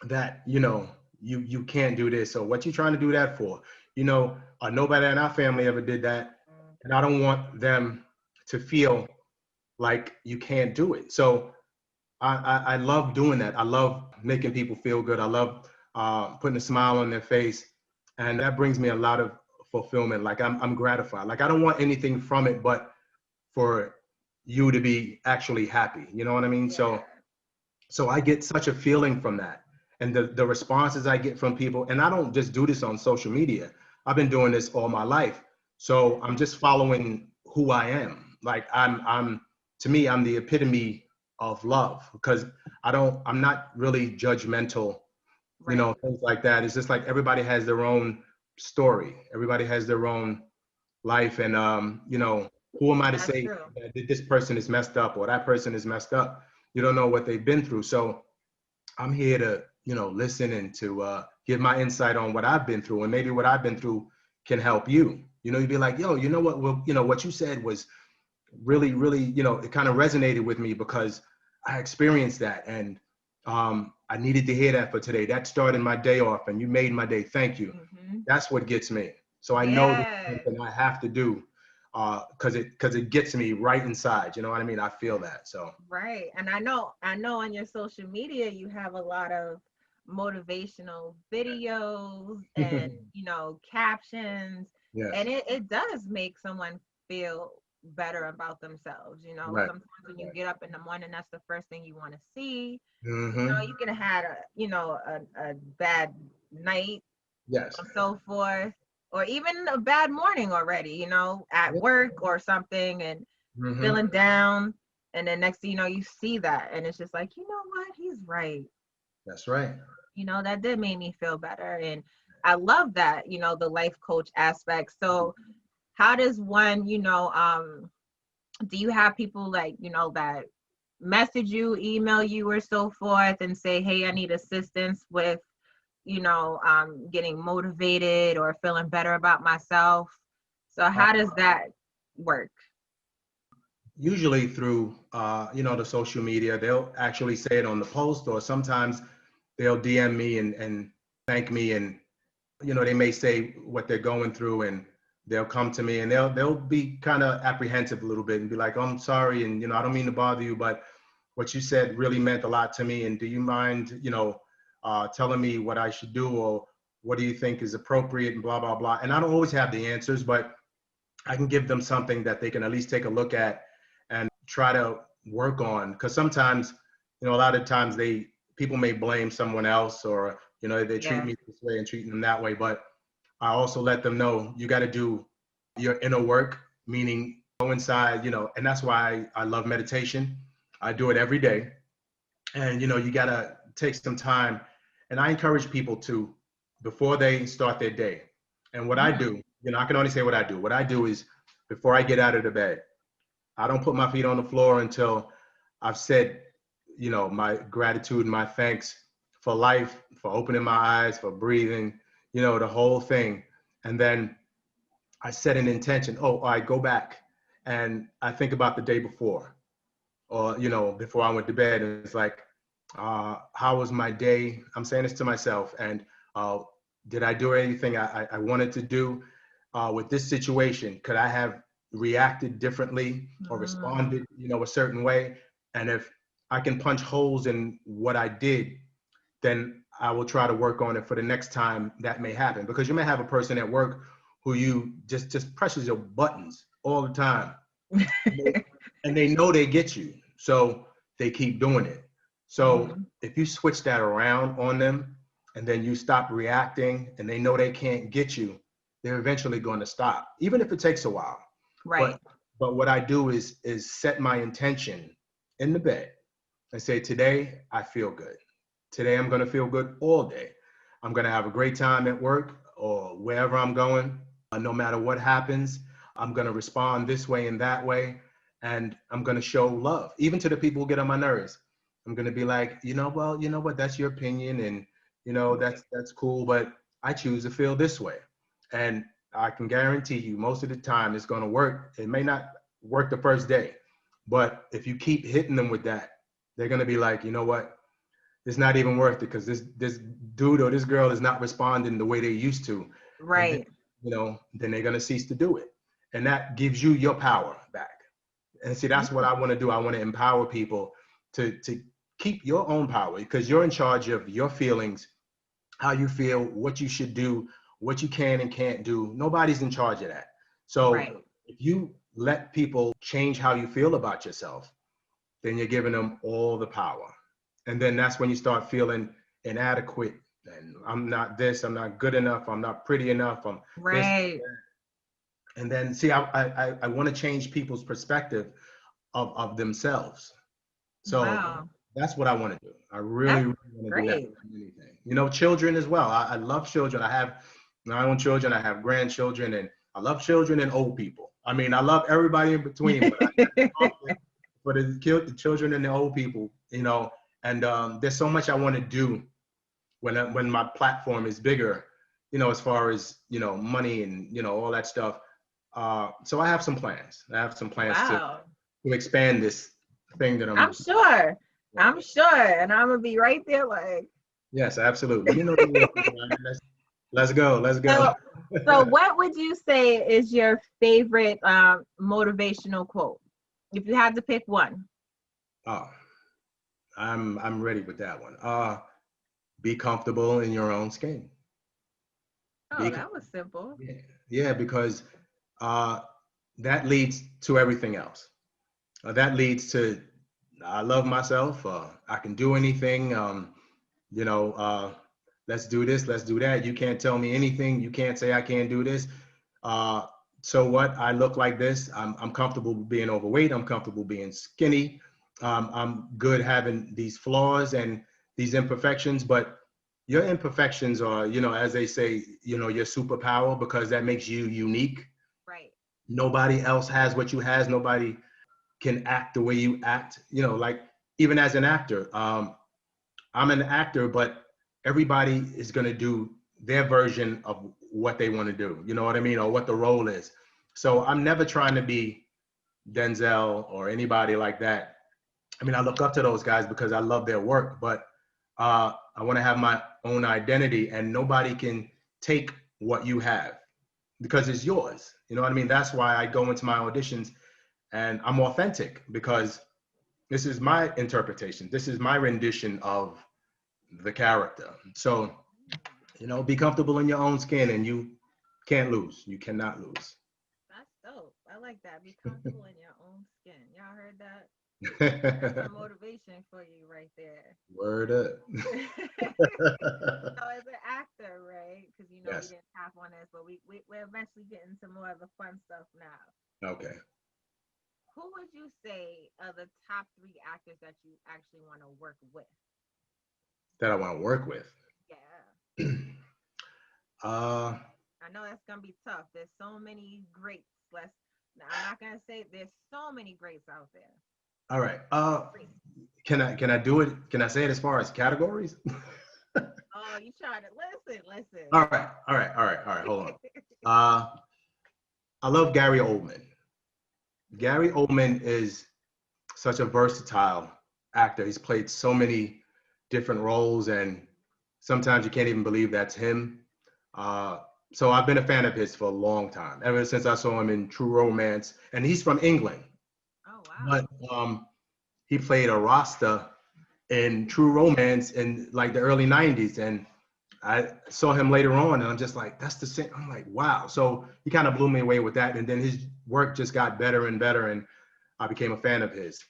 that, you know, you can't do this, or what you trying to do that for. You know, nobody in our family ever did that, and I don't want them to feel like you can't do it. So I love doing that. I love making people feel good. I love putting a smile on their face, and that brings me a lot of fulfillment. Like I'm gratified. Like I don't want anything from it but for you to be actually happy. You know what I mean? Yeah. So I get such a feeling from that, and the responses I get from people. And I don't just do this on social media. I've been doing this all my life. So I'm just following who I am. Like to me, I'm the epitome of love, because I'm not really judgmental, you know, things like that. It's just like everybody has their own story. Everybody has their own life. And, you know, who am I to say that this person is messed up or that person is messed up? You don't know what they've been through. So I'm here to, you know, listen and to give my insight on what I've been through, and maybe what I've been through can help you. You know, you'd be like, yo, you know what? Well, you know, what you said was really, really, you know, it kind of resonated with me because I experienced that, and I needed to hear that for today. That started my day off, and you made my day. Thank you. Mm-hmm. That's what gets me. So I know that's something I have to do because it gets me right inside. You know what I mean? I feel that. So right, and I know on your social media you have a lot of motivational videos and you know, captions. Yes. And it does make someone feel better about themselves. You know, sometimes when you get up in the morning, that's the first thing you want to see. Mm-hmm. You know, you could have had a bad night, and so forth, or even a bad morning already, you know, at work or something, and feeling down, and then next thing you know, you see that, and it's just like, you know what, he's right. That's right. You know, that did make me feel better. And I love that, you know, the life coach aspect. So how does one, you know, do you have people like, you know, that message you, email you or so forth and say, hey, I need assistance with, you know, getting motivated or feeling better about myself? So how does that work? Usually through, you know, the social media. They'll actually say it on the post, or sometimes they'll DM me and thank me and you know, they may say what they're going through, and they'll come to me and they'll be kind of apprehensive a little bit and be like, oh, I'm sorry, and you know, I don't mean to bother you, but what you said really meant a lot to me, and do you mind, you know, telling me what I should do, or what do you think is appropriate, and blah blah blah. And I don't always have the answers, but I can give them something that they can at least take a look at and try to work on. Because sometimes, you know, a lot of times people may blame someone else, or you know, they treat me this way and treating them that way. But I also let them know you got to do your inner work, meaning go inside, you know, and that's why I love meditation. I do it every day. And, you know, you got to take some time. And I encourage people to, before they start their day. And what I do, you know, I can only say what I do. What I do is before I get out of the bed, I don't put my feet on the floor until I've said, you know, my gratitude and my thanks for life, for opening my eyes, for breathing, you know, the whole thing. And then I set an intention. Oh, I go back and I think about the day before, or, you know, before I went to bed. And it's like, how was my day? I'm saying this to myself. And did I do anything I wanted to do with this situation? Could I have reacted differently or responded, you know, a certain way? And if I can punch holes in what I did, then I will try to work on it for the next time that may happen. Because you may have a person at work who you just presses your buttons all the time. And they know they get you. So they keep doing it. So if you switch that around on them, and then you stop reacting, and they know they can't get you, they're eventually going to stop, even if it takes a while. Right. But what I do is set my intention in the bed and say, today I feel good. Today I'm going to feel good all day. I'm going to have a great time at work or wherever I'm going. No matter what happens, I'm going to respond this way and that way. And I'm going to show love, even to the people who get on my nerves. I'm going to be like, you know, well, you know what, that's your opinion. And, you know, that's cool, but I choose to feel this way. And I can guarantee you most of the time it's going to work. It may not work the first day, but if you keep hitting them with that, they're going to be like, you know what, it's not even worth it, because this dude or this girl is not responding the way they used to. Right. Then, you know, then they're going to cease to do it. And that gives you your power back. And see, that's what I want to do. I want to empower people to keep your own power, because you're in charge of your feelings, how you feel, what you should do, what you can and can't do. Nobody's in charge of that. So if you let people change how you feel about yourself, then you're giving them all the power. And then that's when you start feeling inadequate, and I'm not this, I'm not good enough, I'm not pretty enough, I'm this. And then see, I want to change people's perspective of themselves. So that's what I want to do. I really want to do that for anything. You know, children as well. I love children. I have my own children. I have grandchildren, and I love children and old people. I mean, I love everybody in between. But for the children and the old people, you know, and there's so much I want to do when my platform is bigger, you know, as far as, you know, money and, you know, all that stuff. So I have some plans. I have some plans to expand this thing that I'm sure. I'm sure. And I'm going to be right there like. Yes, absolutely. You know, let's go. So what would you say is your favorite motivational quote? If you had to pick one. Oh, I'm ready with that one. Be comfortable in your own skin. That was simple. Yeah, because that leads to everything else. That leads to, I love myself. I can do anything. You know, let's do this, let's do that. You can't tell me anything. You can't say I can't do this. So what? I look like this. I'm comfortable being overweight. I'm comfortable being skinny. I'm good having these flaws and these imperfections, but your imperfections are, you know, as they say, you know, your superpower, because that makes you unique. Right. Nobody else has what you has. Nobody can act the way you act. You know, like even as an actor, I'm an actor, but everybody is going to do their version of what they want to do. You know what I mean? Or what the role is. So I'm never trying to be Denzel or anybody like that. I mean, I look up to those guys because I love their work, but I want to have my own identity, and nobody can take what you have because it's yours. You know what I mean? That's why I go into my auditions and I'm authentic because this is my interpretation. This is my rendition of the character. So, you know, be comfortable in your own skin and you can't lose. You cannot lose. That's dope. I like that. Be comfortable in your own skin. Y'all heard that? That's some motivation for you right there. Word up. So as an actor, right? Because you know we Yes. didn't have on this, but we're eventually getting to more of the fun stuff now. Okay. Who would you say are the top 3 actors that you actually want to work with? That I want to work with. Yeah. uh, I know that's gonna be tough. There's so many greats. Now, I'm not gonna say there's so many greats out there. all right. Can I do it? Can I say it as far as categories? Oh, you trying to listen. All right. Hold on. I love Gary Oldman. Gary Oldman is such a versatile actor. He's played so many different roles, and sometimes you can't even believe that's him. So I've been a fan of his for a long time, ever since I saw him in True Romance, and he's from England. Oh wow. But he played a Rasta in True Romance in like the early 90s. And I saw him later on and I'm just like, that's the same. I'm like, wow. So he kind of blew me away with that. And then his work just got better and better. And I became a fan of his.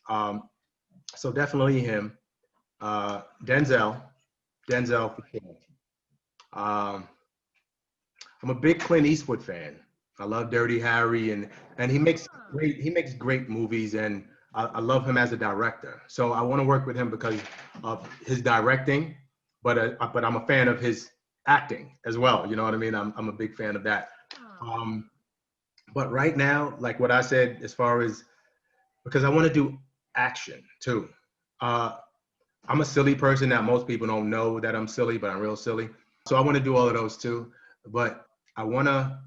So definitely him. Denzel for sure. I'm a big Clint Eastwood fan. I love Dirty Harry and he makes great movies and I love him as a director. So I want to work with him because of his directing, but I'm a fan of his acting as well. You know what I mean? I'm a big fan of that. But right now, like what I said, as far as because I want to do action too. I'm a silly person that most people don't know that I'm silly, but I'm real silly. So I want to do all of those too. But I want to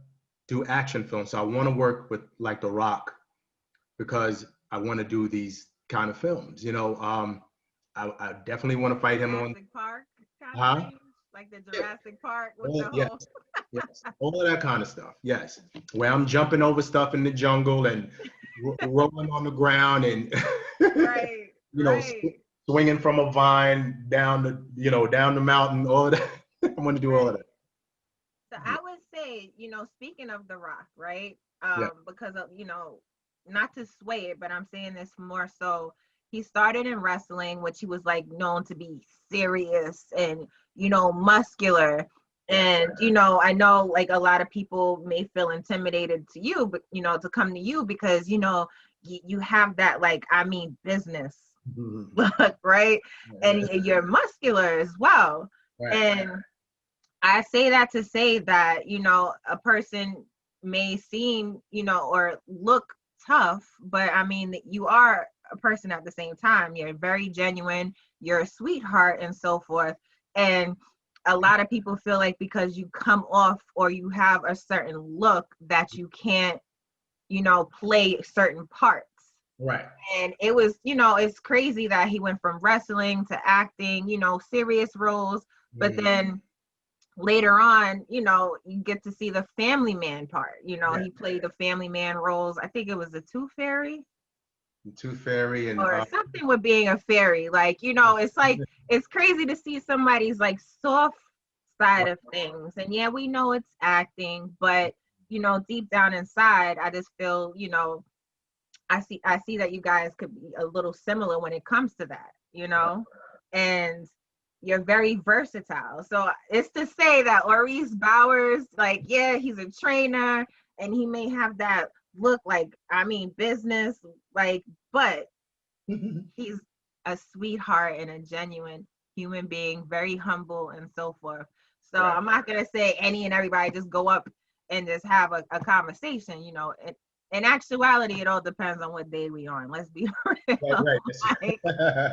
do action films. So I want to work with like The Rock because I want to do these kind of films. You know, I definitely want to fight him on. Jurassic Park kind Huh? of thing? Like the Jurassic Park with the Yes, whole. yes, all of that kind of stuff. Yes, where I'm jumping over stuff in the jungle and rolling on the ground and Right. you know, swinging from a vine down the mountain. All of that. I want to do all of that. So I would say, speaking of The Rock, right? Yeah. Because of, not to sway it, but I'm saying this more so. He started in wrestling, which he was like known to be serious and, muscular. And, I know like a lot of people may feel intimidated to you, but, to come to you because, you have that, like, business look, right? And you're muscular as well. Right. And I say that to say that, a person may seem, or look tough, but you are a person at the same time. You're very genuine, you're a sweetheart and so forth. And a lot of people feel like because you come off or you have a certain look that you can't, play certain parts. Right. And it was, it's crazy that he went from wrestling to acting, serious roles, but then later on, you get to see the family man part. He played the family man roles. I think it was the Tooth Fairy. Tooth Fairy and or something with being a fairy. Like, it's like it's crazy to see somebody's like soft side of things. And yeah, we know it's acting, but deep down inside, I just feel, I see that you guys could be a little similar when it comes to that, and you're very versatile. So it's to say that Orease Bowers, like, yeah, he's a trainer and he may have that look like, business, like, but he's a sweetheart and a genuine human being, very humble and so forth. So right. I'm not going to say any and everybody just go up and just have a conversation, in actuality, it all depends on what day we on. Let's be real. Right. Like, right.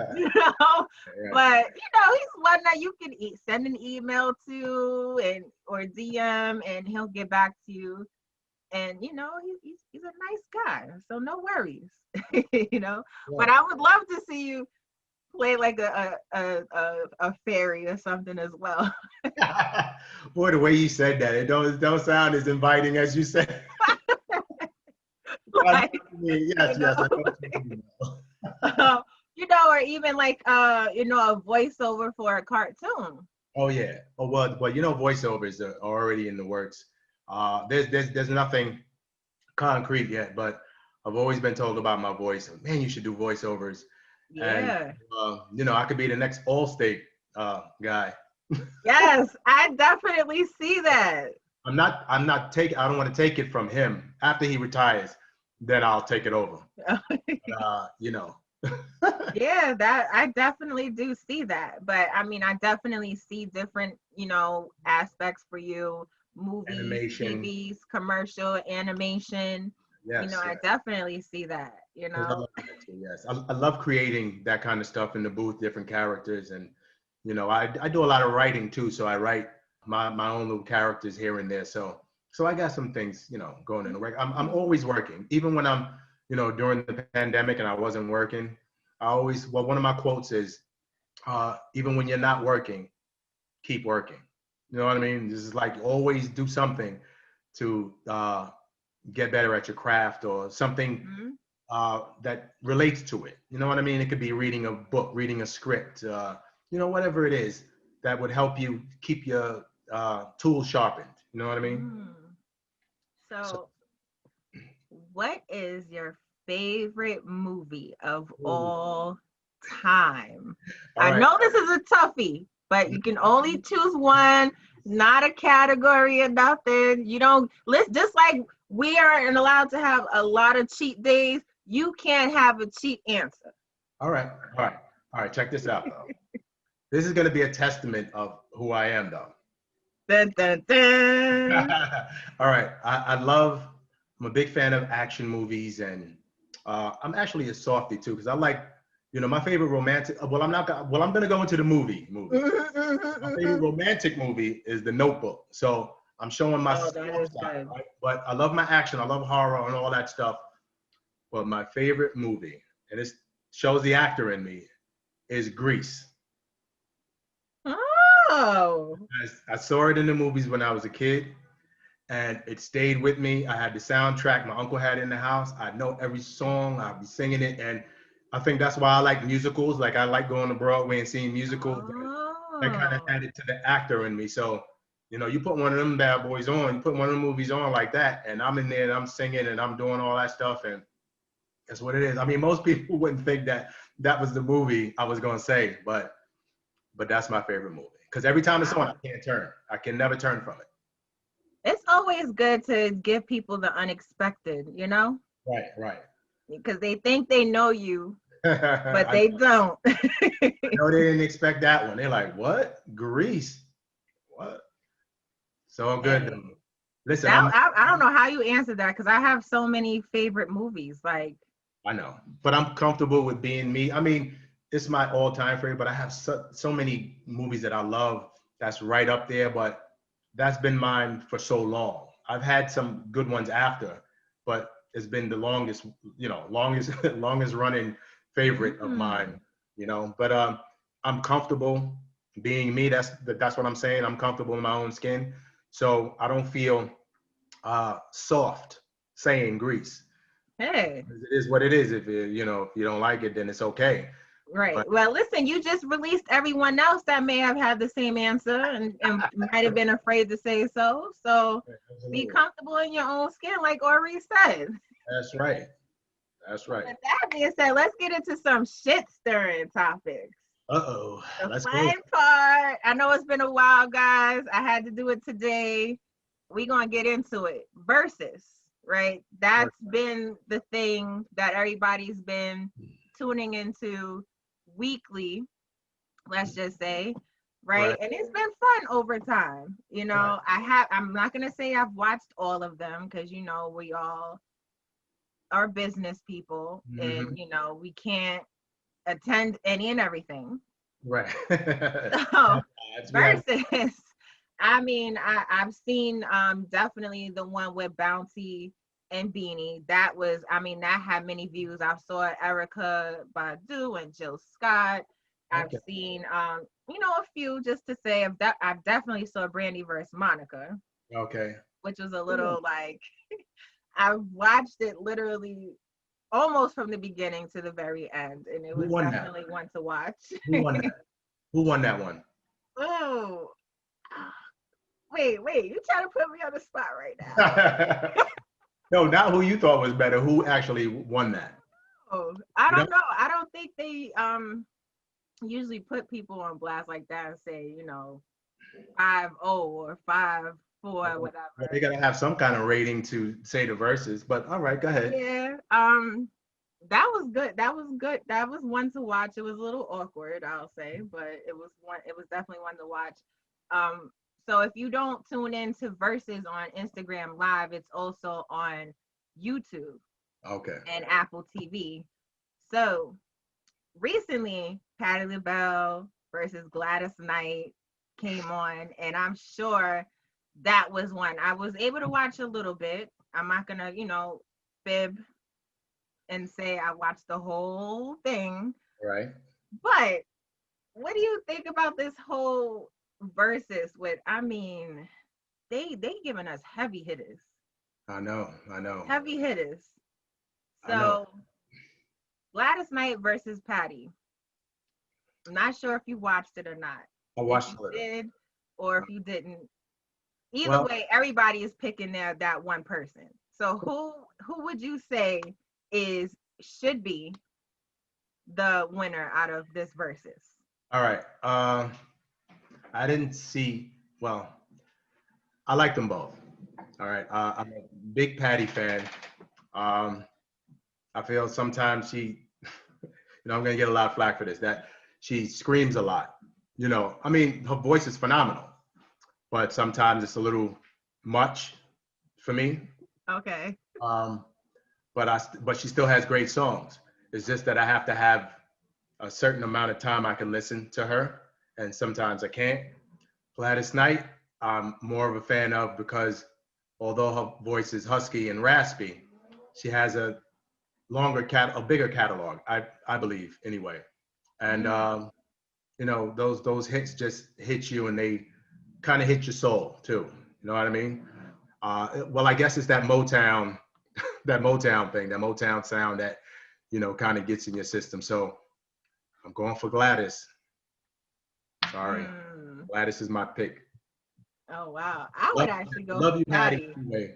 But he's one that you can send an email to or DM, and he'll get back to you. And he's a nice guy, so no worries. But I would love to see you play like a fairy or something as well. Boy, the way you said that, it don't sound as inviting as you said. I know Like, what you mean. you Yes, yes, I know, know what you mean. or even like a voiceover for a cartoon. Oh yeah. Oh well, voiceovers are already in the works. There's nothing concrete yet, but I've always been told about my voice. Man, you should do voiceovers. And Yeah. I could be the next Allstate guy. Yes, I definitely see that. I don't want to take it from him. After he retires, then I'll take it over. You know. Yeah, that I definitely do see that. But I mean, I definitely see different, aspects for you, movies, Animation. TVs, commercial, animation. Yes, I yes. definitely see that, Because I love that too, yes. I love creating that kind of stuff in the booth, different characters. And, I do a lot of writing too. So I write my own little characters here and there. So I got some things, going in the work. I'm always working. Even when I'm, during the pandemic and I wasn't working, one of my quotes is, even when you're not working, keep working. You know what I mean? This is like always do something to get better at your craft or something Mhm. that relates to it. You know what I mean? It could be reading a book, reading a script, whatever it is that would help you keep your tools sharpened. You know what I mean? Mm. So, So, what is your favorite movie of ooh, all time? all I right. know this is a toughie, but you can only choose one, not a category or nothing. You don't list just like we aren't allowed to have a lot of cheat days. You can't have a cheat answer. All right. All right. All right. Check this out, though. This is going to be a testament of who I am, though. Dun, dun, dun. All right. I'm a big fan of action movies, and I'm actually a softie too, because I like, my favorite romantic. I'm going to go into the movies. My favorite romantic movie is The Notebook. So I'm showing my Oh, soft that is side, good. right? But I love my action. I love horror and all that stuff. But my favorite movie, and this shows the actor in me, is Grease. Oh. I saw it in the movies when I was a kid, and it stayed with me. I had the soundtrack my uncle had in the house. I know every song. I'd be singing it, and I think that's why I like musicals. Like I like going to Broadway and seeing musicals. That kind of Oh. added to the actor in me. So, you put one of them bad boys on, you put one of them movies on like that, and I'm in there and I'm singing and I'm doing all that stuff, and that's what it is. I mean, most people wouldn't think that that was the movie I was gonna say, but that's my favorite movie. Because every time it's on, Wow. I can't turn. I can never turn from it. It's always good to give people the unexpected, Right, right. because they think they know you, but I they don't. know they didn't expect that one. They're like, what? Grease? What? So good Hey, though. Listen, that I don't know how you answered that because I have so many favorite movies. Like, I know, but I'm comfortable with being me. I mean, it's my all-time favorite, but I have so many movies that I love that's right up there, but that's been mine for so long. I've had some good ones after, but it's been the longest, longest longest running favorite of mm, mine, But I'm comfortable being me. That's what I'm saying. I'm comfortable in my own skin. So I don't feel soft saying Grease. hey, It is what it is. If you don't like it, then it's okay. right. But Well, listen, you just released everyone else that may have had the same answer and might have been afraid to say so. So be absolutely, comfortable in your own skin, like Oris said. that's right. That's right. With that being said, let's get into some shit stirring topics. Uh-oh. The Let's go. fun part. I know it's been a while, guys. I had to do it today. We're going to get into it. Versus, right? That's been the thing that everybody's been tuning into weekly, let's just say, right? Right. And it's been fun over time. Right. I'm not going to say I've watched all of them because, we all are business people and, Hmm. we can't attend any and everything. Right. So We have. versus, I mean, I've seen definitely the one with Bounty and Beanie. That had many views. I saw Erica Badu and Jill Scott. I've seen, a few, just to say, I've definitely saw Brandy versus Monica. Okay. Which was a little like, I watched it literally almost from the beginning to the very end, and it was definitely one to watch. Who won that? Who won that one? Oh, wait, you trying to put me on the spot right now? No, not who you thought was better. Who actually won that? Oh, I don't know. I don't think they usually put people on blast like that and say, 5-0 or 5-4, whatever. Well, they gotta have some kind of rating to say the verses. But all right, go ahead. Yeah. That was good. That was one to watch. It was a little awkward, I'll say, but it was definitely one to watch. So if you don't tune into Versus on Instagram Live, it's also on YouTube. Okay. And Apple TV. So recently, Patti LaBelle versus Gladys Knight came on, and I'm sure that was one. I was able to watch a little bit. I'm not gonna, fib and say I watched the whole thing. Right. But what do you think about this whole versus with, they giving us heavy hitters. I know. Heavy hitters. So Gladys Knight versus Patti. I'm not sure if you watched it or not. I watched it. Did, or if you didn't. Either way, everybody is picking that one person. So who would you say should be the winner out of this versus? All right. I didn't see. Well, I like them both. All right. I'm a big Patti fan. I feel sometimes she, I'm gonna get a lot of flack for this, that she screams a lot. Her voice is phenomenal, but sometimes it's a little much for me. Okay. But she still has great songs. It's just that I have to have a certain amount of time I can listen to her, and sometimes I can't. Gladys Knight, I'm more of a fan of because although her voice is husky and raspy, she has a bigger catalog, I believe, anyway. And those hits just hit you, and they kind of hit your soul too. You know what I mean? Well, I guess it's that Motown thing, that Motown sound that kind of gets in your system. So I'm going for Gladys. Sorry, Gladys is my pick. Oh wow, I would actually go. Love you, Patti. Anyway.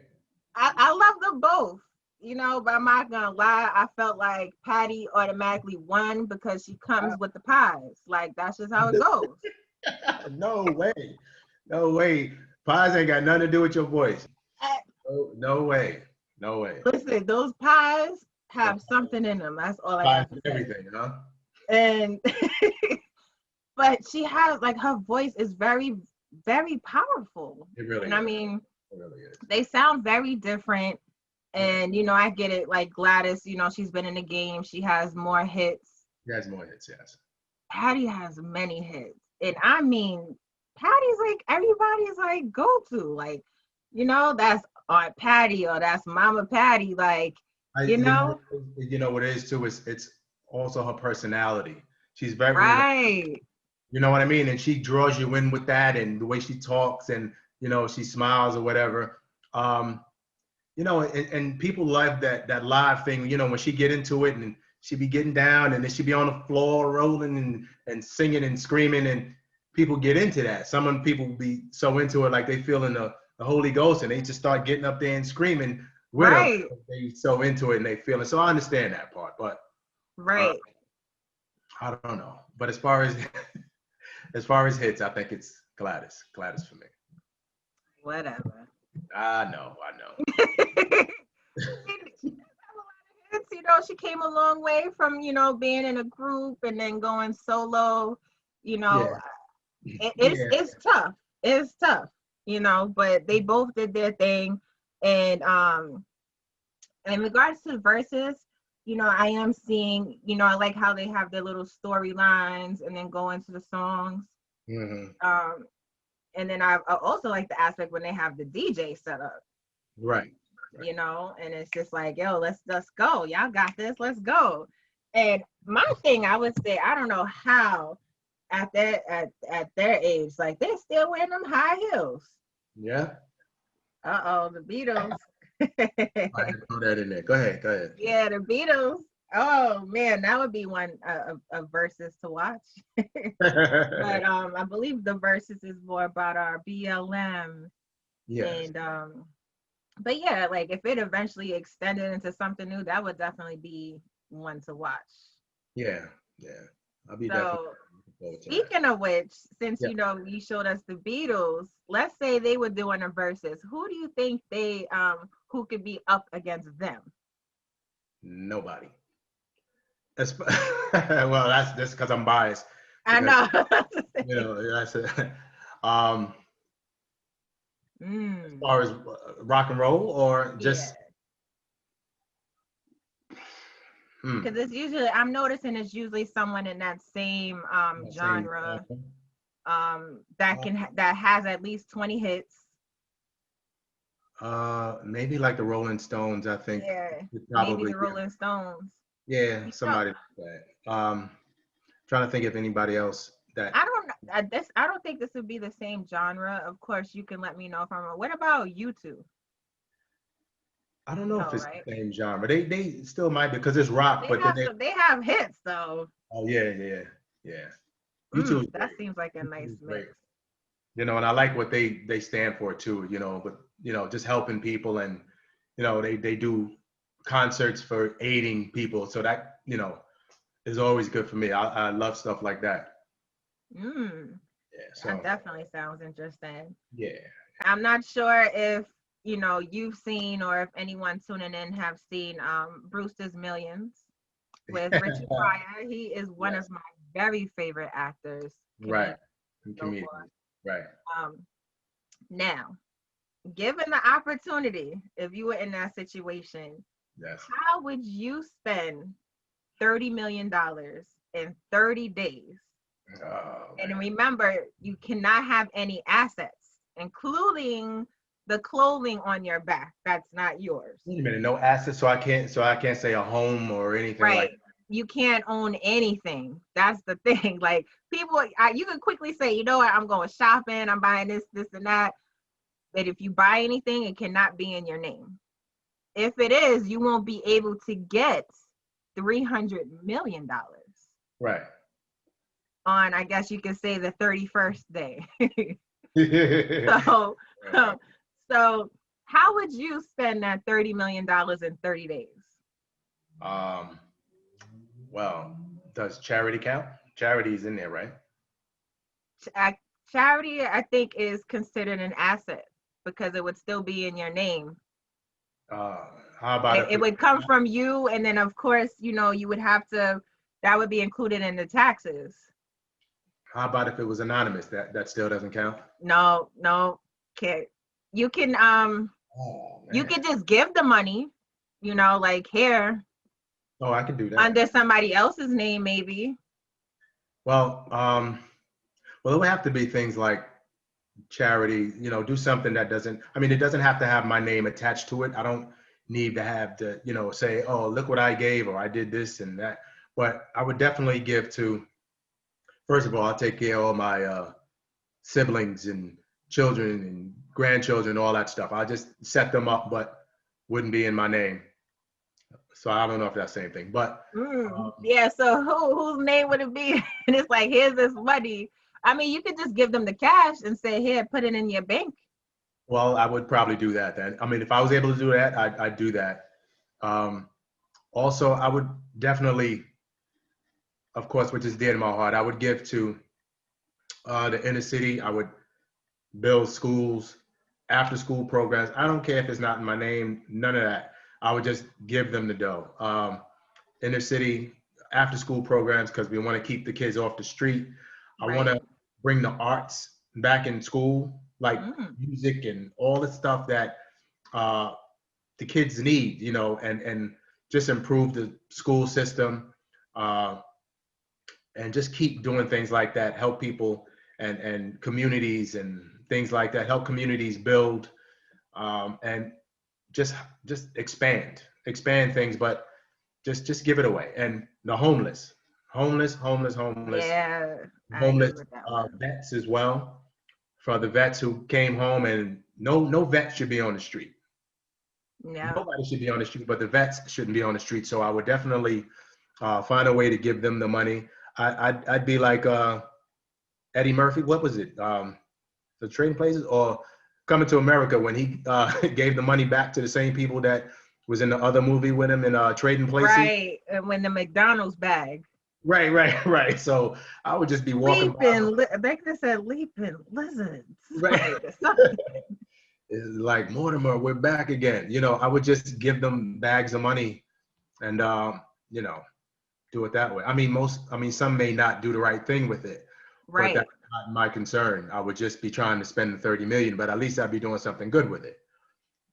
I love them both. But I'm not gonna lie, I felt like Patti automatically won because she comes with the pies. Like, that's just how it goes. No way. Pies ain't got nothing to do with your voice. No way. Listen, those pies have something in them. That's all I have to say. Everything, huh? And but she has, like, her voice is very, very powerful. It really and is. It really is. They sound very different. And, I get it. Like Gladys, she's been in the game. She has more hits. She has more hits, yes. Patti has many hits. And Patti's like, everybody's like go-to. Like, that's Aunt Patti or that's Mama Patti. Like, You know what it is too? It's also her personality. She's very, right. You know what I mean? And she draws you in with that, and the way she talks, and, she smiles or whatever. And people love that live thing, when she get into it and she be getting down and then she be on the floor rolling and singing and screaming, and people get into that. Some people be so into it, like they feel in the Holy Ghost, and they just start getting up there and screaming with her. They so into it and they feel it. So I understand that part, but right. I don't know. But as far as hits, I think it's Gladys for me. Whatever. I know. She came a long way from, being in a group and then going solo. It's tough. It's tough, but they both did their thing. And in regards to verses, I am seeing, I like how they have their little storylines and then go into the songs. Mm-hmm. And then I also like the aspect when they have the DJ set up. Right. And it's just like, yo, let's go. Y'all got this. Let's go. And my thing, I would say, I don't know how at their age, like they're still wearing them high heels. Yeah. The Beatles. I didn't throw that in there. Go ahead. Yeah, the Beatles. Oh man, that would be one of verses to watch. But I believe the verses is more about our BLM. Yes. And but yeah, like if it eventually extended into something new, that would definitely be one to watch. Yeah. I'll be definitely So looking forward to that. speaking of which, since Yeah. you showed us the Beatles, let's say they were doing a versus. Who do you think they who could be up against them? Nobody. Well, that's just because I'm biased. I Because, know. that's it. As Mm, far as rock and roll, or just because it's usually, I'm noticing it's usually someone in that same that same genre that has at least 20 hits. maybe like the Rolling Stones. I think Yeah, would maybe probably the Rolling Stones. yeah, You know, somebody like that. Trying to think of anybody else that I don't think this would be the same genre. Of course, you can let me know if I'm wrong. What about U2? I don't know if No, it's right? the same genre. They still might be because it's rock, but then They have hits though. oh yeah. YouTube is That great. seems like a YouTube nice is mix. great. And I like what they stand for too. But just helping people, and they do concerts for aiding people. So that is always good for me. I love stuff like that. Mm, Yeah. that So definitely sounds interesting. yeah. I'm not sure if you've seen, or if anyone tuning in have seen Brewster's Millions with Richard Pryor. He is one Yes. of my very favorite actors, Right. comedians, And so comedians. forth. Right. Now, given the opportunity, if you were in that situation, Yes. how would you spend $30 million in 30 days? Oh And man. remember, you cannot have any assets, including the clothing on your back that's not yours. Wait a minute. No assets, so I can't say a home or anything like. Right. You can't own anything. That's the thing. Like people, you can quickly say, you know what, I'm going shopping, I'm buying this, and that. But if you buy anything, it cannot be in your name. If it is, you won't be able to get $300 million Right. on, I guess you could say, the 31st day. Right. So, so how would you spend that $30 million in 30 days? Well, does charity count? Charity's in there, right? Charity, I think, is considered an asset because it would still be in your name. How about if It would come from you, and then of course, you would have to, that would be included in the taxes. how about if it was anonymous? That still doesn't count. No, can't. You can Oh you man. could just give the money, like here, Oh, I can do that. under somebody else's name, maybe. Well, it would have to be things like charity. Do something that doesn't. I mean, it doesn't have to have my name attached to it. I don't need to have to, say, oh, look what I gave, or I did this and that. But I would definitely give to. First of all, I'll take care of all my siblings and children and grandchildren, all that stuff. I'll just set them up, but wouldn't be in my name. So I don't know if that's the same thing, but Yeah. So whose name would it be? And it's like, here's this money. I mean, you could just give them the cash and say, here, put it in your bank. well, I would probably do that then. I mean, if I was able to do that, I'd do that. Also, I would definitely, of course, which is dear to my heart, I would give to the inner city. I would build schools, after school programs. I don't care if it's not in my name, none of that. I would just give them the dough. Inner city after school programs, because we want to keep the kids off the street. I want to bring the arts back in school, like music and all the stuff that the kids need, and just improve the school system, and just keep doing things like that, help people and communities and things like that, help communities build, and just expand things, but just give it away. And the homeless, Yeah, I agree homeless with that one. vets as well. For the vets who came home, and no vet should be on the street. Yeah. Nobody should be on the street, but the vets shouldn't be on the street. So I would definitely find a way to give them the money. I'd be like Eddie Murphy. What was it? The Trading Places or Coming to America, when he gave the money back to the same people that was in the other movie with him in Trading Places. Right. And when the McDonald's bag. Right. So I would just be walking by. They could have said leaping lizards. Right. Like, something. It's like, Mortimer, we're back again. I would just give them bags of money and, do it that way. Some may not do the right thing with it, but Right. that's not my concern. I would just be trying to spend the 30 million, but at least I'd be doing something good with it.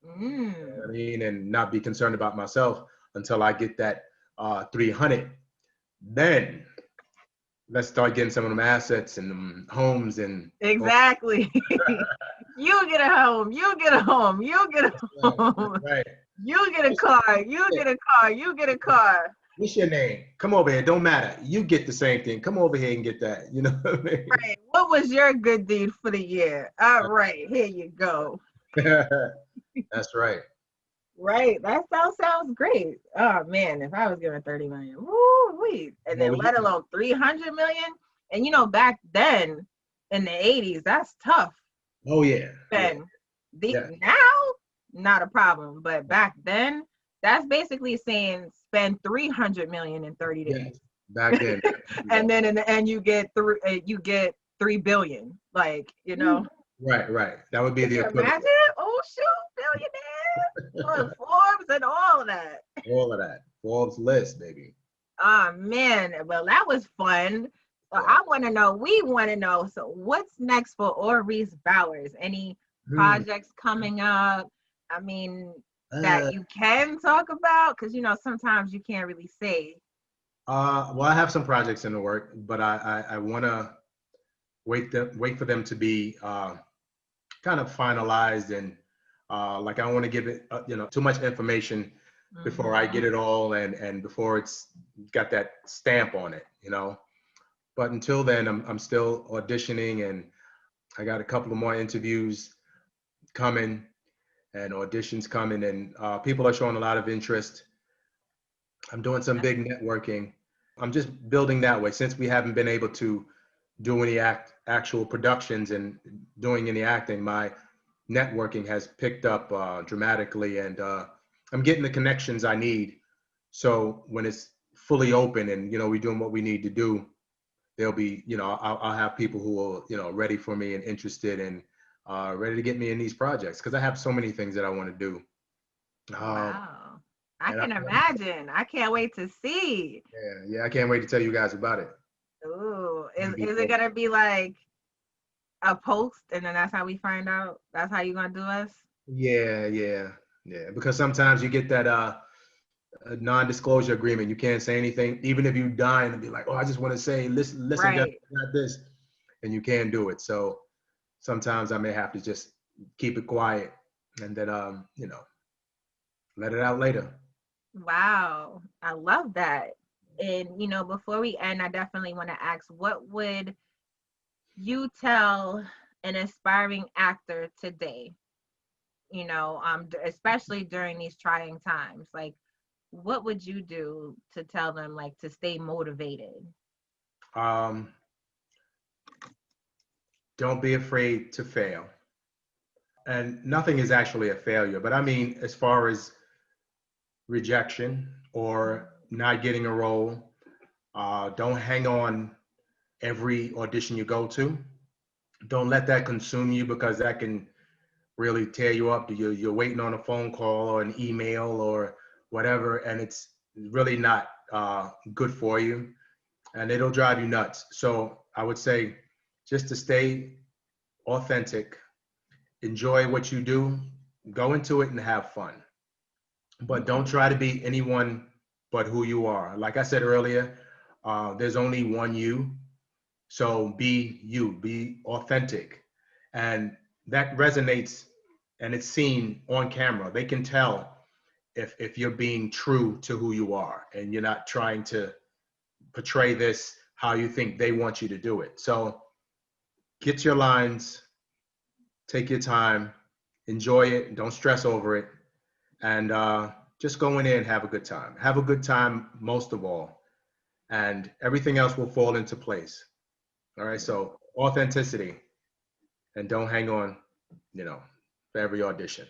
You know what I mean? And not be concerned about myself until I get that 300. Then let's start getting some of them assets and them homes and Exactly. You get a home. You get a home. You get a home. right. You get a car. You get a car. You get a car. What's your name? Come over here. Don't matter. You get the same thing. Come over here and get that. You know what I mean? Right. What was your good deed for the year? All right. Here you go. That's right. Right. That sounds great. Oh man, if I was given 30 million, woo wee. And then let alone 300 million. And back then in the 80s, that's tough. Oh yeah. Then now, not a problem. But back then, that's basically saying spend 300 million in 30 days. Yes. Back then. And then in the end you get 3 billion. Like, Right. That would be the equivalent. Imagine, oh shoot, billionaire, Forbes and all of that. All of that. Forbes list, baby. Oh man, well that was fun. So we want to know, so what's next for Orease Bowers? Any projects coming up? That you can talk about? Because sometimes you can't really say. Well, I have some projects in the work, but I want to wait for them to be kind of finalized, and I want to give it too much information before I get it all and before it's got that stamp on it, But until then, I'm still auditioning, and I got a couple of more interviews coming and auditions coming, and people are showing a lot of interest. I'm doing some big networking. I'm just building that way, since we haven't been able to do any actual productions and doing any acting. My networking has picked up dramatically, and I'm getting the connections I need. So when it's fully open and we're doing what we need to do, there'll be I'll have people who are ready for me and interested and ready to get me in these projects, because I have so many things that I want to do. Wow. I can imagine. I can't wait to see. Yeah, I can't wait to tell you guys about it. Ooh, is it gonna be like a post and then that's how we find out? That's how you gonna do us? Yeah. Because sometimes you get that a non-disclosure agreement. You can't say anything, even if you dying and be like, oh, I just want to say, listen, right. Got this, and you can't do it. So sometimes I may have to just keep it quiet and then let it out later. Wow, I love that. And before we end, I definitely want to ask, what would you tell an aspiring actor today? Especially during these trying times. Like, what would you do to tell them, like, to stay motivated? Don't be afraid to fail. And nothing is actually a failure, but as far as rejection or not getting a role, don't hang on every audition you go to. Don't let that consume you, because that can really tear you up. You're waiting on a phone call or an email or whatever, and it's really not good for you, and it'll drive you nuts. So I would say just to stay authentic, enjoy what you do, go into it and have fun. But don't try to be anyone but who you are. Like I said earlier, there's only one you. So be you, be authentic. And that resonates, and it's seen on camera. They can tell if you're being true to who you are and you're not trying to portray this how you think they want you to do it. So get your lines, take your time, enjoy it, don't stress over it, and just go in there and have a good time. Have a good time most of all, and everything else will fall into place. All right, so authenticity, and don't hang on, for every audition.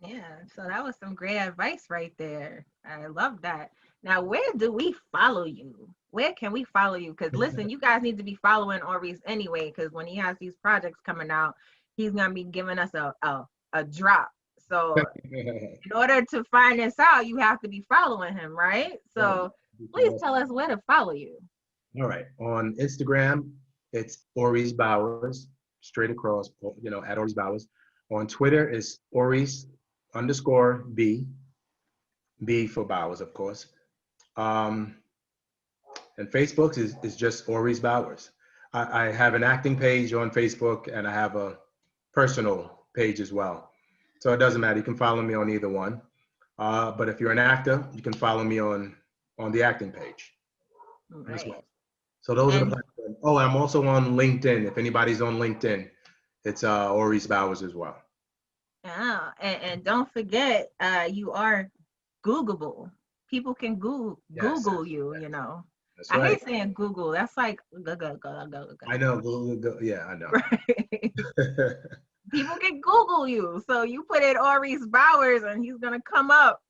Yeah, so that was some great advice right there. I love that. Now, where do we follow you? Where can we follow you? Because listen, you guys need to be following Oris anyway, because when he has these projects coming out, he's gonna be giving us a drop. So in order to find this out, you have to be following him, right? So please tell us where to follow you. All right. On Instagram, it's Orease Bowers, straight across, at Orease Bowers. On Twitter, it's Orease_B, B for Bowers, of course. And Facebook is just Orease Bowers. I have an acting page on Facebook, and I have a personal page as well. So it doesn't matter. You can follow me on either one. But if you're an actor, you can follow me on the acting page as well. So those are the platforms. Oh, I'm also on LinkedIn. If anybody's on LinkedIn, it's Orease Bowers as well. Yeah, and don't forget, you are Googleable. People can Google you, That's I right. hate saying Google. That's like go. I know. Yeah, I know. Right. People can Google you. So you put in Orease Bowers and he's gonna come up.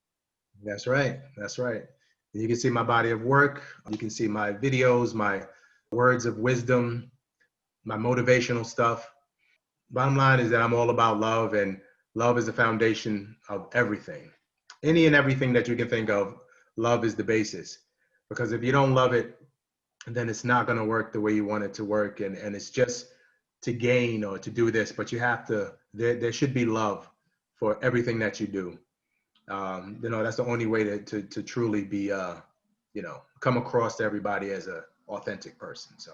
That's right. That's right. You can see my body of work. You can see my videos, my words of wisdom, my motivational stuff. Bottom line is that I'm all about love, and love is the foundation of everything. Any and everything that you can think of, love is the basis. Because if you don't love it, then it's not going to work the way you want it to work. And it's just to gain or to do this, but you have to, there should be love for everything that you do. That's the only way to truly be, come across to everybody as an authentic person. So.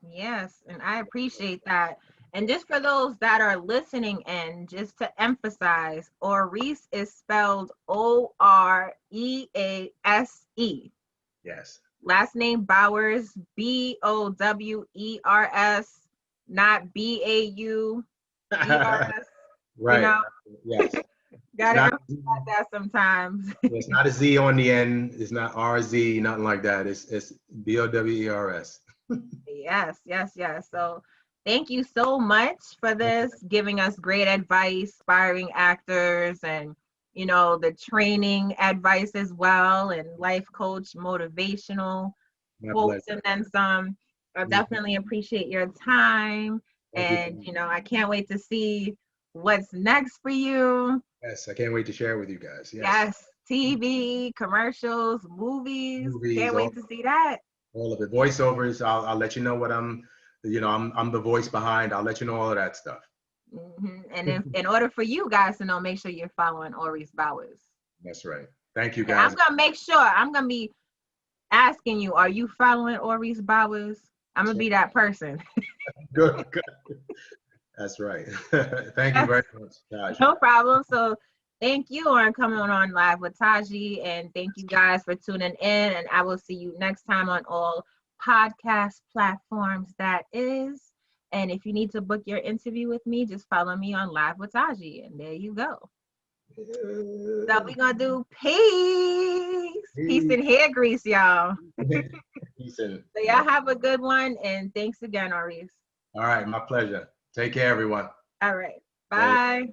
Yes, and I appreciate that. And just for those that are listening in, just to emphasize, Orease is spelled Orease. Yes. Last name Bowers, Bowers, not Baugers. Right. Yes. Gotta emphasize that sometimes. It's not a Z on the end. It's not RZ, nothing like that. It's Bowers. Yes. So thank you so much for this, giving us great advice, inspiring actors, and the training advice as well, and life coach motivational quotes and then some. I definitely appreciate your time. And I can't wait to see what's next for you. Yes, I can't wait to share with you guys. Yes, TV, commercials, movies. Can't wait to see that. All of it. Voiceovers, I'll let you know what I'm the voice behind. I'll let you know all of that stuff. Mm-hmm. And in order for you guys to know, make sure you're following Orease Bowers. That's right. Thank you, guys. And I'm going to make sure, I'm going to be asking you, are you following Orease Bowers? I'm going to be that person. Good. That's right. Thank you very much, Taji. No problem. So thank you on coming on Live with Taji, and thank you guys for tuning in, and I will see you next time on all podcast platforms, that is. And if you need to book your interview with me, just follow me on Live with Taji, and there you go. So we're going to do peace and hair grease, y'all. Peace and. So y'all have a good one, and thanks again, Oris. All right, my pleasure. Take care, everyone. All right. Bye.